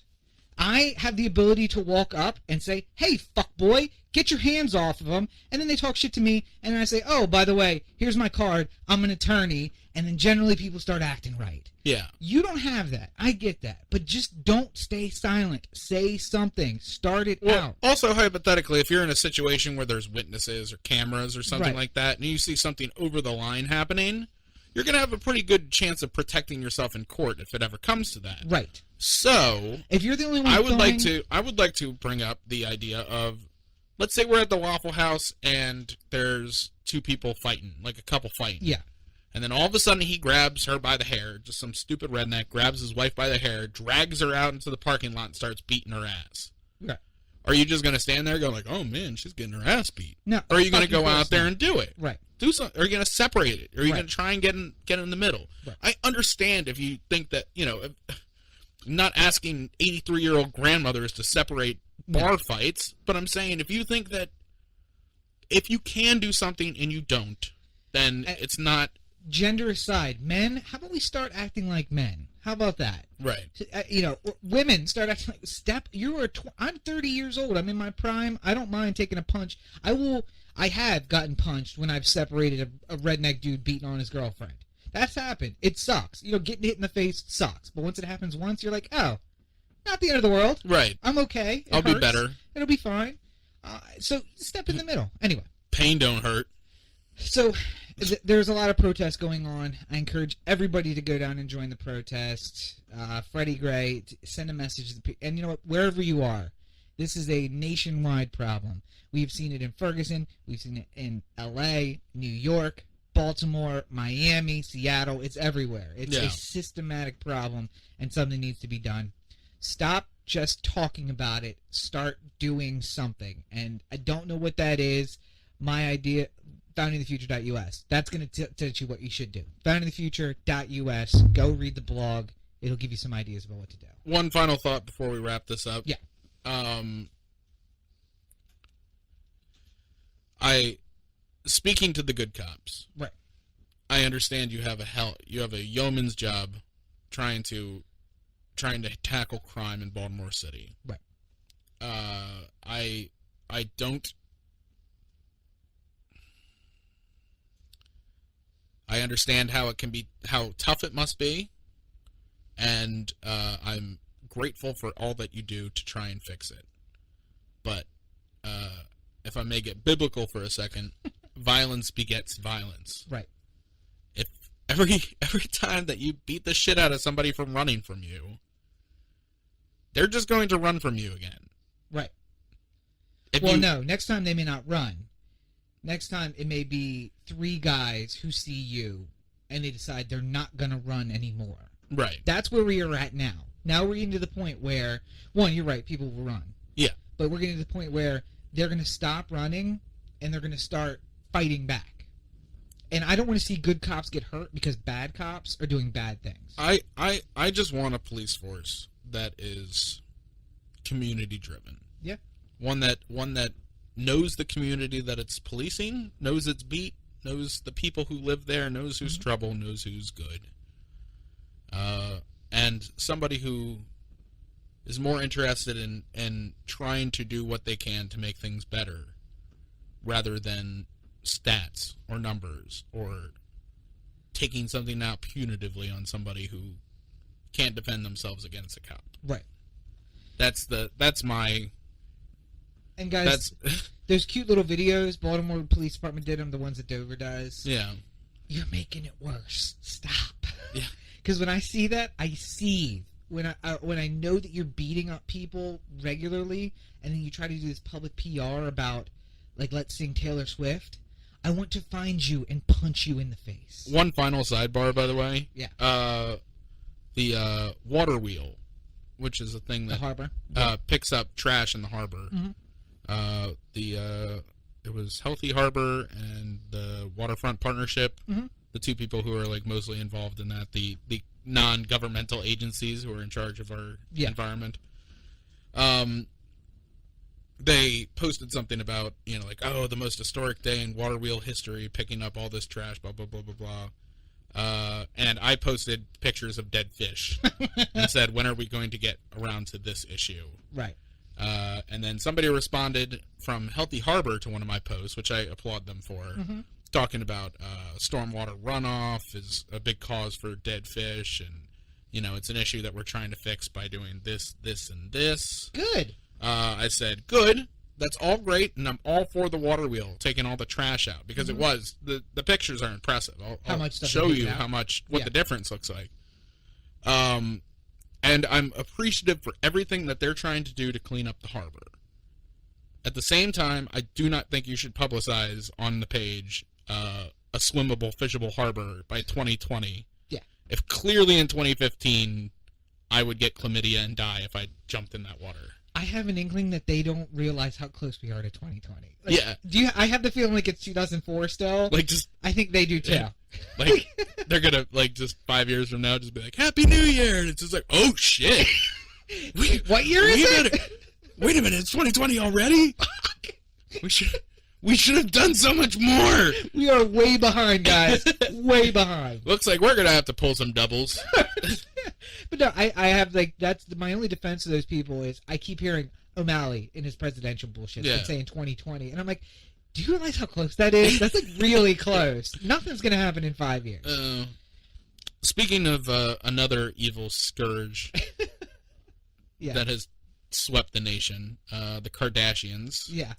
I have the ability to walk up and say, hey, fuck boy, get your hands off of them. And then they talk shit to me. And then I say, oh, by the way, here's my card. I'm an attorney. And then generally people start acting right. Yeah. You don't have that. I get that. But just don't stay silent. Say something. Start it out. Also, hypothetically, if you're in a situation where there's witnesses or cameras or something like that, and you see something over the line happening, you're going to have a pretty good chance of protecting yourself in court if it ever comes to that. Right. So, if you're the only one I would like to bring up the idea of, let's say we're at the Waffle House and there's two people fighting, like a couple fighting. Yeah. And then all of a sudden he grabs her by the hair, just some stupid redneck, grabs his wife by the hair, drags her out into the parking lot and starts beating her ass. Okay. Are you just going to stand there and go like, oh man, she's getting her ass beat? No. Or are you going to go out there and do it? Right. Do something. Are you going to separate it? Or are you going to try and get in the middle? Right. I understand if you think that, I'm not asking 83-year-old grandmothers to separate bar fights, but I'm saying if you think that if you can do something and you don't, then it's not. Gender aside, men, how about we start acting like men? How about that? Right. Women start acting like I'm 30 years old. I'm in my prime. I don't mind taking a punch. I have gotten punched when I've separated a redneck dude beating on his girlfriend. That's happened. It sucks. Getting hit in the face sucks. But once it happens once, you're like, oh, not the end of the world. Right. I'm okay. I'll be better. It'll be fine. So step in the middle. Anyway. Pain don't hurt. So there's a lot of protests going on. I encourage everybody to go down and join the protest. Freddie Gray, send a message to the people. And you know what? Wherever you are, this is a nationwide problem. We've seen it in Ferguson. We've seen it in L.A., New York, Baltimore, Miami, Seattle. It's everywhere. It's a systematic problem, and something needs to be done. Stop just talking about it. Start doing something. And I don't know what that is. My idea, foundingthefuture.us. That's going to teach you what you should do. Foundingthefuture.us. Go read the blog. It'll give you some ideas about what to do. One final thought before we wrap this up. Yeah. Speaking to the good cops. Right. I understand you have a yeoman's job trying to tackle crime in Baltimore City. Right. I understand how tough it must be, and I'm grateful for all that you do to try and fix it. But if I may get biblical for a second, violence begets violence. Right. If every time that you beat the shit out of somebody from running from you, they're just going to run from you again. Right. No. Next time they may not run. Next time it may be 3 guys who see you and they decide they're not going to run anymore. Right. That's where we are at now. Now we're getting to the point where, one, you're right, people will run. Yeah. But we're getting to the point where they're going to stop running and they're going to start fighting back. And I don't want to see good cops get hurt because bad cops are doing bad things. I just want a police force that is community driven. Yeah. One that knows the community that it's policing, knows its beat, knows the people who live there, knows who's trouble, knows who's good. And somebody who is more interested in trying to do what they can to make things better rather than stats or numbers or taking something out punitively on somebody who can't defend themselves against a cop. Right. That's my... And guys, those cute little videos, Baltimore Police Department did them, the ones that Dover does. Yeah. You're making it worse. Stop. Yeah. Because when I see that, I see when I know that you're beating up people regularly, and then you try to do this public PR about, like, let's sing Taylor Swift. I want to find you and punch you in the face. One final sidebar, by the way. Yeah. The water wheel, which is a thing that the harbor picks up trash in the harbor. Mm-hmm. It was Healthy Harbor and the Waterfront Partnership, the two people who are like mostly involved in that, the non-governmental agencies who are in charge of our environment. They posted something about, the most historic day in water wheel history, picking up all this trash, blah, blah, blah, blah, blah. And I posted pictures of dead fish and said, when are we going to get around to this issue? Right. And then somebody responded from Healthy Harbor to one of my posts, which I applaud them for, talking about stormwater runoff is a big cause for dead fish, and it's an issue that we're trying to fix by doing this, this, and this. Good. I said, good. That's all great, and I'm all for the water wheel taking all the trash out, because it was the pictures are impressive. I'll show you what the difference looks like. And I'm appreciative for everything that they're trying to do to clean up the harbor. At the same time, I do not think you should publicize on the page a swimmable, fishable harbor by 2020. Yeah. If clearly in 2015 I would get chlamydia and die if I jumped in that water. I have an inkling that they don't realize how close we are to 2020. Yeah. I have the feeling like it's 2004 still. I think they do too. Yeah. They're gonna just 5 years from now just be like, Happy New Year, and it's just like, oh shit. What year is it? Wait a minute, it's 2020 already? We should have done so much more. We are way behind, guys. Way behind. Looks like we're gonna have to pull some doubles. But no, I have that's my only defense of those people is I keep hearing O'Malley in his presidential bullshit saying 2020, and I'm like, do you realize how close that is? That's really close. Nothing's gonna happen in 5 years. Speaking of another evil scourge that has swept the nation, the Kardashians. Yeah.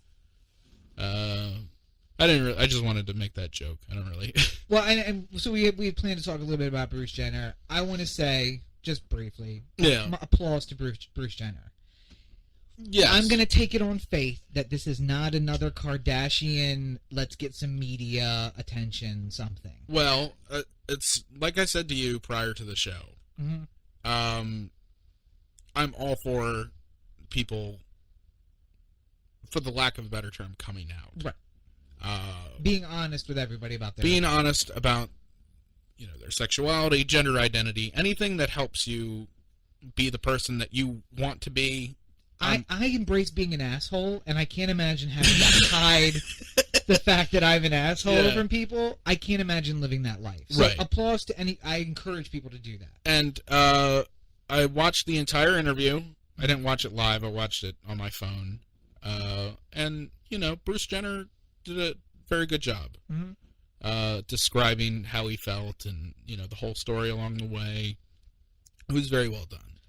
I just wanted to make that joke. I don't really. Well, and so we had planned to talk a little bit about Bruce Jenner. I want to say just briefly, applause to Bruce Jenner. Yes. I'm going to take it on faith that this is not another Kardashian, let's get some media attention something. Well, it's like I said to you prior to the show. Mm-hmm. I'm all for people, for the lack of a better term, coming out. Right. Being honest with everybody about being honest about their sexuality, gender identity, anything that helps you be the person that you want to be. I embrace being an asshole, and I can't imagine having to hide the fact that I'm an asshole from people. I can't imagine living that life. So applause to I encourage people to do that. And I watched the entire interview. I didn't watch it live. I watched it on my phone. And Bruce Jenner did a very good job describing how he felt and the whole story along the way. It was very well done.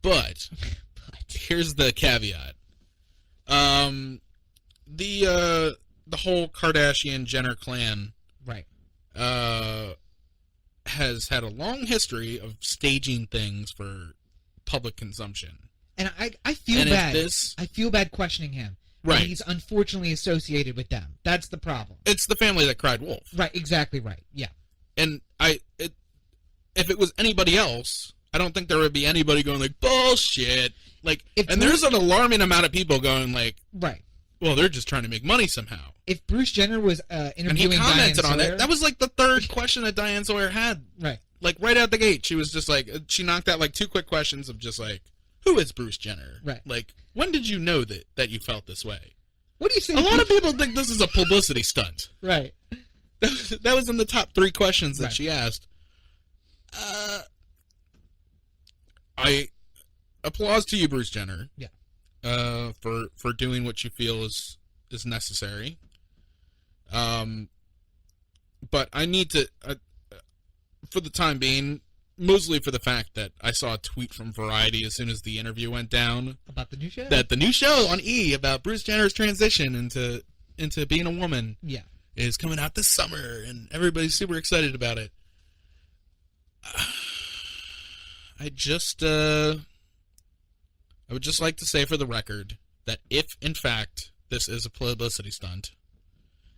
But here's the caveat. The whole Kardashian Jenner clan has had a long history of staging things for public consumption. And I feel bad. I feel bad questioning him. Right. He's unfortunately associated with them. That's the problem. It's the family that cried wolf. Right, exactly right. Yeah. And if it was anybody else, I don't think there would be anybody going like, bullshit. There's an alarming amount of people going like, right. Well, they're just trying to make money somehow. If Bruce Jenner was interviewing and he commented Diane on Sawyer, it. That was like the third question that Diane Sawyer had. Right. Like right out the gate, she was just like, she knocked out like two quick questions of just like, who is Bruce Jenner? Right. Like, when did you know that you felt this way? What do you think? A lot of people think this is a publicity stunt. Right. That was in the top three questions that she asked. I applause to you, Bruce Jenner. Yeah. For doing what you feel is necessary. But I need to, for the time being, mostly for the fact that I saw a tweet from Variety as soon as the interview went down. About the new show? That the new show on E! About Bruce Jenner's transition into being a woman is coming out this summer, and everybody's super excited about it. I would just like to say for the record that if, in fact, this is a publicity stunt,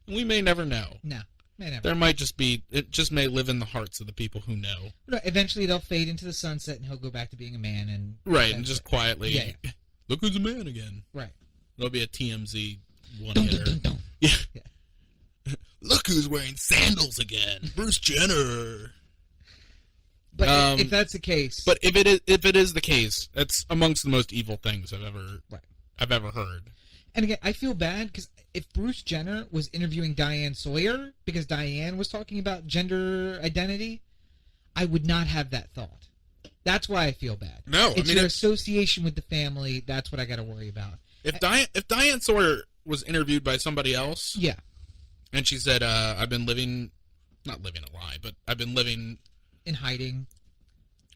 and we may never know. No. There might just be, it just may live in the hearts of the people who know. Eventually they'll fade into the sunset and he'll go back to being a man. And just quietly, look who's a man again. Right. There'll be a TMZ one-hitter. Yeah. Look who's wearing sandals again. Bruce Jenner. But if that's the case. But if it is the case, it's amongst the most evil things I've ever heard. And again, I feel bad because if Bruce Jenner was interviewing Diane Sawyer because Diane was talking about gender identity, I would not have that thought. That's why I feel bad. No, it's your association with the family. That's what I got to worry about. If Diane Sawyer was interviewed by somebody else, yeah, and she said, "I've been not living a lie, but I've been living in hiding.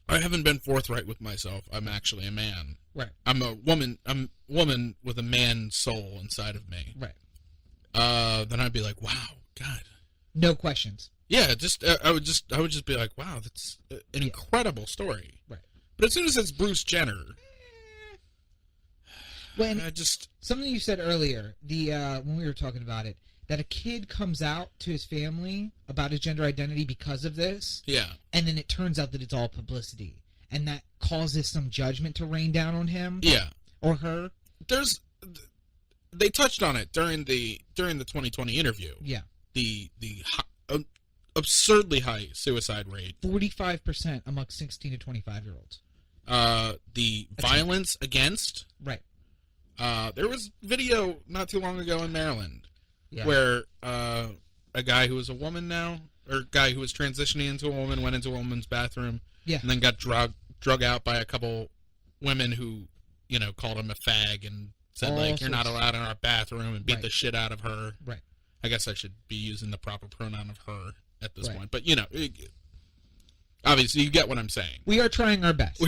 I haven't been forthright with myself. I'm actually a man. Right. I'm a woman. I'm a woman with a man's soul inside of me. Right. Then I'd be like, wow, God. No questions. Yeah, I would just be like, wow, that's an incredible story. Right. But as soon as it's Bruce Jenner, something you said earlier, when we were talking about it, that a kid comes out to his family about his gender identity because of this. Yeah. And then it turns out that it's all publicity, and that causes some judgment to rain down on him. Yeah. Or her. They touched on it during the 2020 interview. Yeah. The absurdly high suicide rate. 45% among 16 to 25-year-olds. The violence against. Right. There was video not too long ago in Maryland where a guy who was a woman now, or a guy who was transitioning into a woman, went into a woman's bathroom and then got drug out by a couple women who, called him a fag and said, you're not allowed in our bathroom, and beat the shit out of her. Right. I guess I should be using the proper pronoun of her at this point. But, obviously you get what I'm saying. We are trying our best.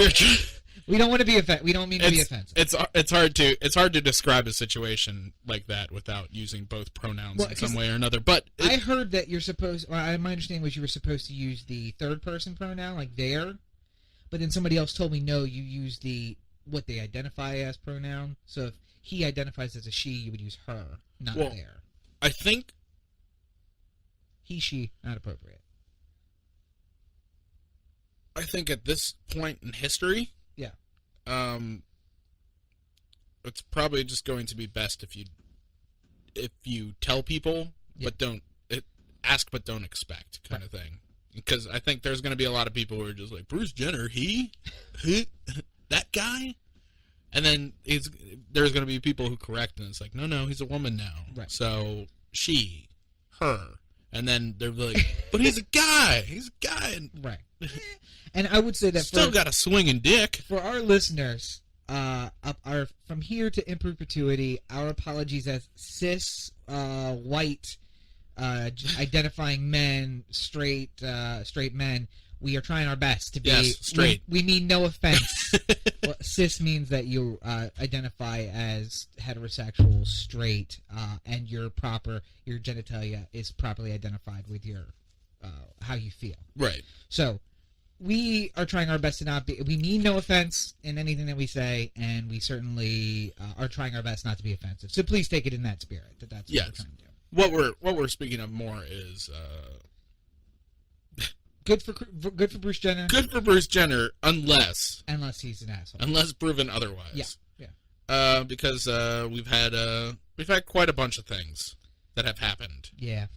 We don't want to be offensive. We don't mean to be offensive. It's hard to describe a situation like that without using both pronouns in some way or another. But I heard that you're supposed. Well, my understanding was you were supposed to use the third person pronoun, like their. But then somebody else told me no. You use what they identify as pronoun. So if he identifies as a she, you would use her, not their. I think he, she, not appropriate. I think at this point in history. It's probably just going to be best if you tell people, but don't ask, but don't expect, kind of thing. Because I think there's going to be a lot of people who are just like, Bruce Jenner, he that guy, and then there's going to be people who correct, and it's like, no, he's a woman now, so she, her, and then they're like, but he's a guy, right. And I would say that still got a swinging dick. For our listeners, from here to in perpetuity, our apologies as cis, white, identifying men, straight men. We are trying our best to be straight. We mean no offense. Well, cis means that you identify as heterosexual, straight, and your genitalia is properly identified with your how you feel. Right. So we are trying our best to not be. We mean no offense in anything that we say, and we certainly are trying our best not to be offensive. So please take it in that spirit. That's what we're trying to do. What we're speaking of more is good for Bruce Jenner. Good for Bruce Jenner, unless he's an asshole. Unless proven otherwise. Yeah. Because we've had quite a bunch of things that have happened. Yeah.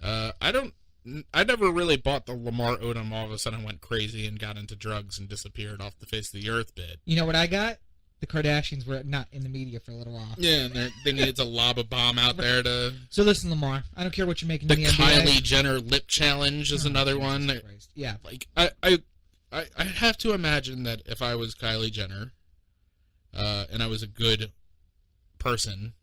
I never really bought the Lamar Odom all of a sudden went crazy and got into drugs and disappeared off the face of the earth bit. You know what I got? The Kardashians were not in the media for a little while. Yeah, and they needed to lob a bomb out there to... So listen, Lamar, I don't care what you're making the in the NBA. NBA. Jenner lip challenge is another one. Yeah. Like, I have to imagine that if I was Kylie Jenner, and I was a good person,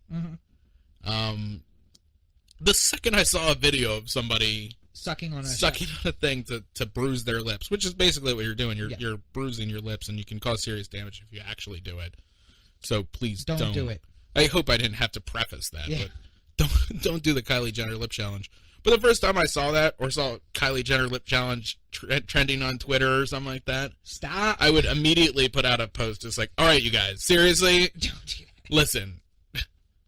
the second I saw a video of somebody sucking on a thing to bruise their lips, which is basically what you're doing. You're bruising your lips, and you can cause serious damage if you actually do it. So please don't do it. I hope I didn't have to preface that, but don't do the Kylie Jenner lip challenge. But the first time I saw that, or saw Kylie Jenner lip challenge trending on Twitter or something like that, stop. I would immediately put out a post. It's like, all right, you guys, seriously, don't do that. Listen.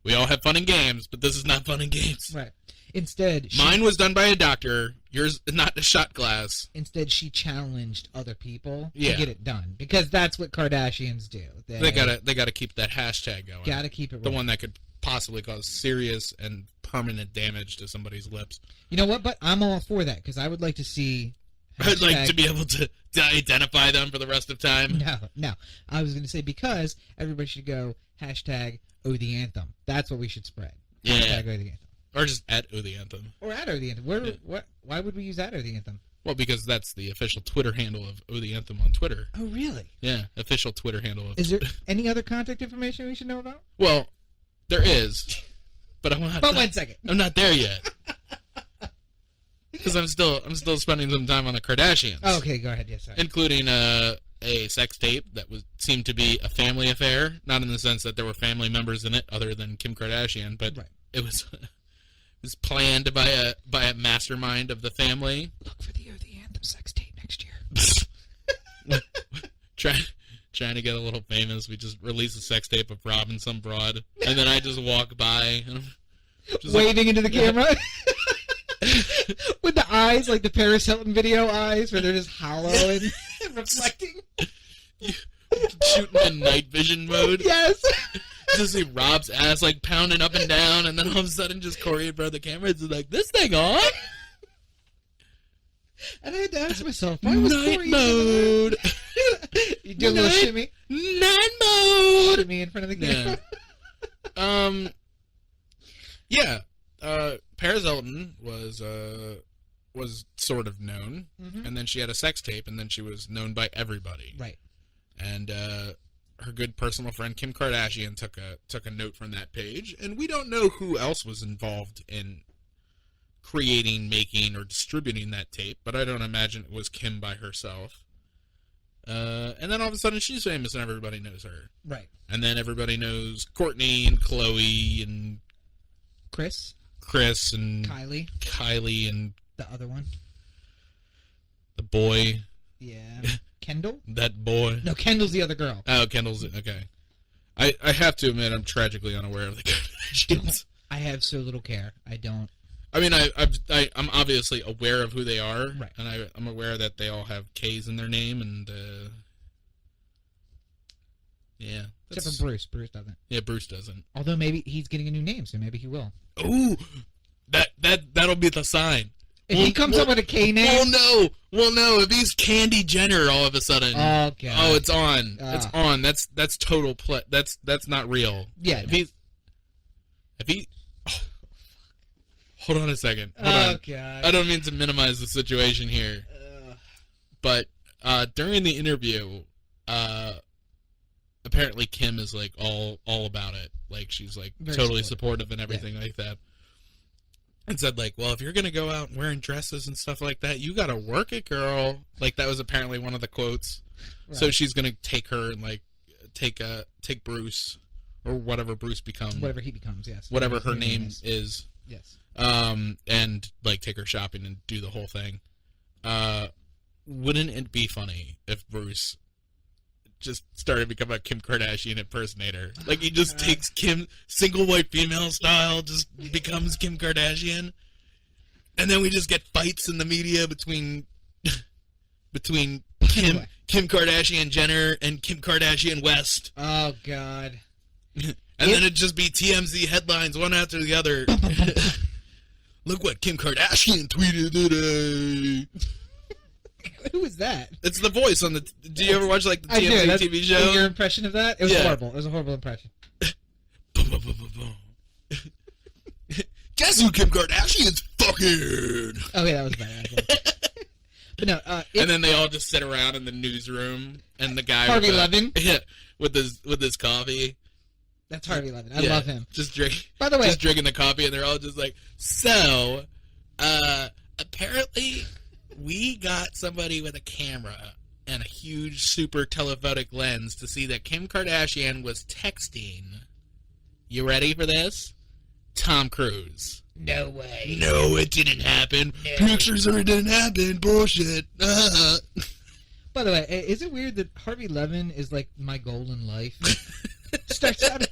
We all have fun and games, but this is not fun and games. Right. Instead, mine was done by a doctor. Yours, not a shot glass. Instead, she challenged other people to get it done, because that's what Kardashians do. They gotta keep that hashtag going. Gotta keep it. The one that could possibly cause serious and permanent damage to somebody's lips. You know what? But I'm all for that, because I would like to see. I'd like to be able to identify them for the rest of time. No. I was going to say, because everybody should go Hashtag Oh the Anthem. That's what we should spread. Yeah. Hashtag Oh the Anthem. Or just at Oh the Anthem. Or at Oh the Anthem. Why would we use at Oh the Anthem? Well, because that's the official Twitter handle of Oh the Anthem on Twitter. Oh, really? Yeah, official Twitter handle. Is there any other contact information we should know about? Well, there is, but I'm not. But 1 second. I'm not there yet. Because I'm still spending some time on the Kardashians. Oh, okay, go ahead. Yes, sorry. Including a sex tape that seemed to be a family affair, not in the sense that there were family members in it other than Kim Kardashian, but right. It was planned by a mastermind of the family. Look for the Oh the Anthem sex tape next year. Trying to get a little famous, we just release a sex tape of Rob and some broad, and then I just walk by, and just waving into the camera. With the eyes, like the Paris Hilton video eyes, where they're just hollow and reflecting. Shooting in night vision mode. Yes. Just see Rob's ass like pounding up and down, and then all of a sudden just Corey in front of the camera. It's like, this thing on? And I had to ask myself, why was night Corey mode? You do a little shimmy? Night mode! Shimmy in front of the camera. Yeah. Paris Hilton was sort of known, and then she had a sex tape, and then she was known by everybody. Right. And her good personal friend Kim Kardashian took a note from that page, and we don't know who else was involved in creating, making, or distributing that tape, but I don't imagine it was Kim by herself. And then all of a sudden she's famous and everybody knows her. Right. And then everybody knows Courtney and Khloe and Chris and Kylie and the other one. The boy. Yeah. Kendall? That boy. No, Kendall's the other girl. Oh, Kendall's okay. I have to admit I'm tragically unaware of the Kardashians. I have so little care. I don't. I mean, I'm obviously aware of who they are, right. And I'm aware that they all have K's in their name, and yeah. Except for Bruce. Bruce doesn't. Yeah, Bruce doesn't. Although maybe he's getting a new name, so maybe he will. Ooh, that'll be the sign. If he comes up with a K name. Well, no. If he's Candy Jenner all of a sudden. Oh God. Oh, it's on. It's on. That's total play. That's not real. Yeah. If he. Hold on a second. Hold on. God. I don't mean to minimize the situation here, but during the interview, apparently Kim is like all about it. Like she's like very totally supportive and everything like that. And said like, well, if you're gonna go out wearing dresses and stuff like that, you gotta work it, girl. Like that was apparently one of the quotes. Right. So she's gonna take her and like take Bruce or whatever Bruce becomes. Whatever he becomes, yes. Whatever her name is. Yes. And like take her shopping and do the whole thing. Wouldn't it be funny if Bruce just started becoming a Kim Kardashian impersonator? Like he just takes Kim, single white female style, just becomes Kim Kardashian, and then we just get fights in the media between Kim Kardashian Jenner and Kim Kardashian West. Oh God. And then it'd just be TMZ headlines one after the other. Look what Kim Kardashian tweeted today. Who is that? It's the voice on the. Do you ever watch like the TMZ TV show? Your impression of that? It was horrible. It was a horrible impression. Guess who Kim Kardashian's fucking? Okay, that was bad. But no. And then they all just sit around in the newsroom, and the guy Harvey Levin, with his coffee. That's Harvey Levin. I love him. Just drink. By the way, just drinking the coffee, and they're all just like, so, apparently, we got somebody with a camera and a huge super telephotic lens to see that Kim Kardashian was texting. You ready for this? Tom Cruise. No way. No, it didn't happen. No. Pictures of it didn't happen. Bullshit. By the way, is it weird that Harvey Levin is like my goal in life? Starts out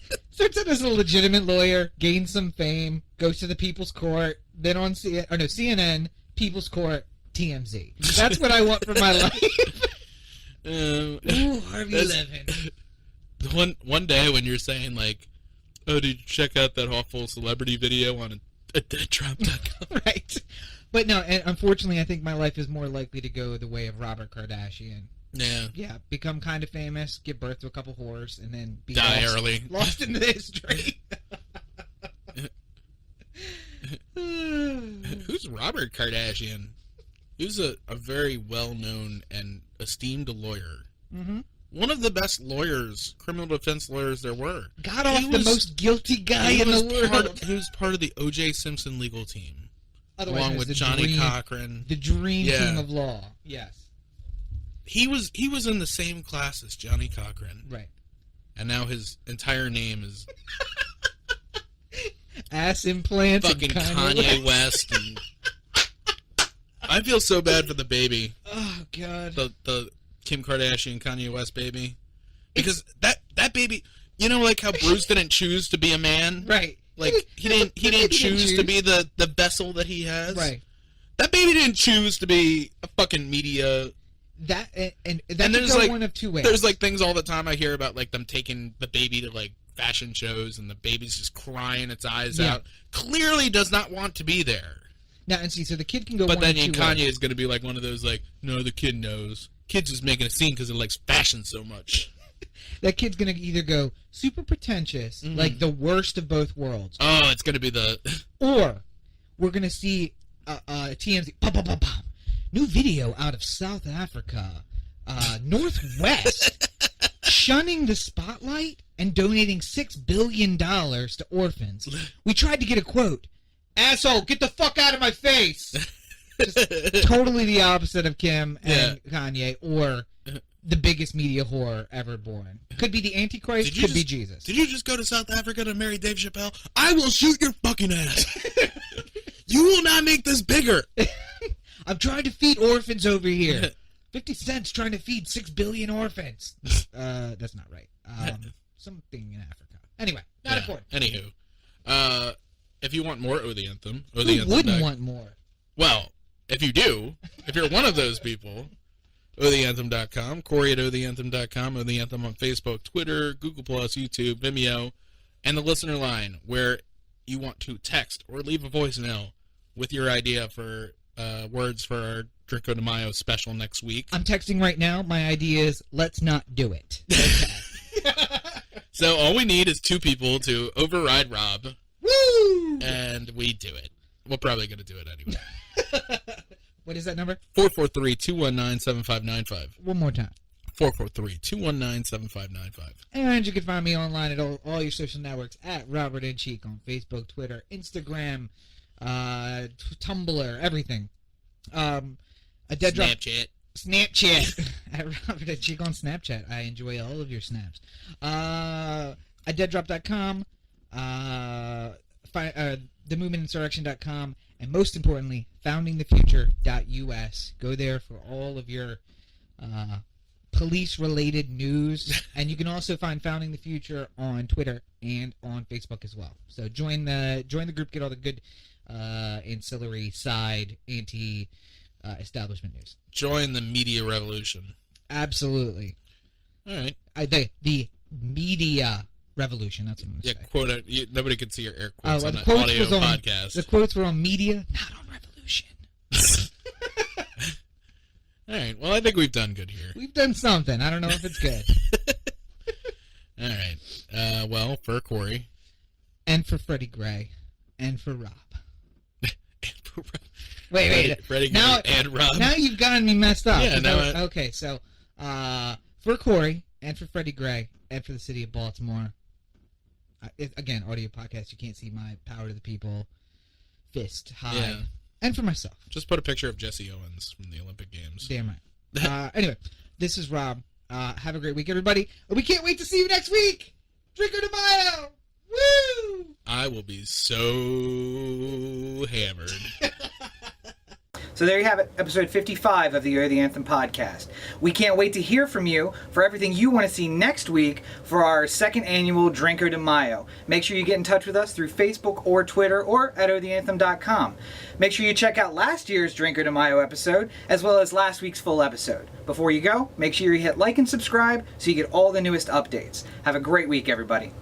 as a legitimate lawyer, gains some fame, goes to the People's Court, then on CNN, People's Court, TMZ. That's what I want for my life. Ooh, Harvey Levin. One day when you're saying like, oh, did you check out that awful celebrity video on Trump.com? Right. But no, and unfortunately, I think my life is more likely to go the way of Robert Kardashian. Yeah, become kind of famous, give birth to a couple whores, and then be die early. Lost into history. Who's Robert Kardashian? Who's a very well-known and esteemed lawyer. Mm-hmm. One of the best lawyers, criminal defense lawyers there were. Got off the most guilty guy in the world. He was part of the O.J. Simpson legal team. Otherwise along with Johnny Cochran. The dream team of law. Yes. He was in the same class as Johnny Cochran. Right. And now his entire name is... ass implants. Fucking Kanye West. And I feel so bad for the baby. Oh, God. The Kim Kardashian, Kanye West baby. Because that baby... You know, like how Bruce didn't choose to be a man? Right. Like, he didn't choose to be the vessel that he has. Right. That baby didn't choose to be a fucking media... That and there's go like one of two ways. There's like things all the time I hear about like them taking the baby to like fashion shows and the baby's just crying its eyes out. Clearly does not want to be there. Now and see, so the kid can go. But one then of two Kanye ways. is going to be like one of those like, no, the kid knows. Kid's just making a scene because it likes fashion so much. That kid's going to either go super pretentious, like the worst of both worlds. Oh, it's going to be the. Or we're going to see TMZ. Pop, pop, pop, pop. New video out of South Africa, Northwest, shunning the spotlight and donating $6 billion to orphans. We tried to get a quote. Asshole, get the fuck out of my face. Just totally the opposite of Kim and Kanye, or the biggest media whore ever born. Could be the Antichrist, could be Jesus. Did you just go to South Africa to marry Dave Chappelle? I will shoot your fucking ass. You will not make this bigger. I'm trying to feed orphans over here. 50 Cent's trying to feed 6 billion orphans. That's not right. Something in Africa. Anyway, not important. Anywho, if you want more of the Anthem, who wouldn't want more? Well, if you do, if you're one of those people, otheanthem.com, Corey at otheanthem.com, O The Anthem on Facebook, Twitter, Google+, YouTube, Vimeo, and the listener line, where you want to text or leave a voicemail with your idea for words for our Drinko de Mayo special next week. I'm texting right now. My idea is, let's not do it. Okay. So all we need is two people to override Rob. Woo! And we do it. We're probably going to do it anyway. What is that number? 443-219-7595. One more time. 443-219-7595. And you can find me online at all your social networks at Robert and Cheek on Facebook, Twitter, Instagram, Tumblr, everything. A dead Snapchat. Snapchat. At Robert and Cheek on Snapchat. I enjoy all of your snaps. At deaddrop.com, themovementinsurrection.com, and most importantly, foundingthefuture.us. Go there for all of your police-related news, and you can also find Founding the Future on Twitter and on Facebook as well. So join the group, get all the good ancillary side anti-establishment news. Join the media revolution. Absolutely. All right. The media revolution. That's what I'm going to say. Quote it. Nobody could see your air quotes on the an quotes audio was on, podcast. The quotes were on media, not on revolution. All right. Well, I think we've done good here. We've done something. I don't know if it's good. All right. Well, for Corey. And for Freddie Gray. And for Rob. Wait. Freddie now, and Rob. Now you've gotten me messed up. Yeah. Okay, so for Corey and for Freddie Gray and for the city of Baltimore, again, audio podcast, you can't see my power to the people, fist high. Yeah. And for myself. Just put a picture of Jesse Owens from the Olympic Games. Damn right. Anyway, this is Rob. Have a great week, everybody. We can't wait to see you next week. Drinko de Mayo. Woo! I will be so hammered. So there you have it, episode 55 of the You're the Anthem podcast. We can't wait to hear from you for everything you want to see next week for our second annual Drinko de Mayo. Make sure you get in touch with us through Facebook or Twitter or at otheanthem.com. Make sure you check out last year's Drinko de Mayo episode as well as last week's full episode. Before you go, make sure you hit like and subscribe so you get all the newest updates. Have a great week, everybody.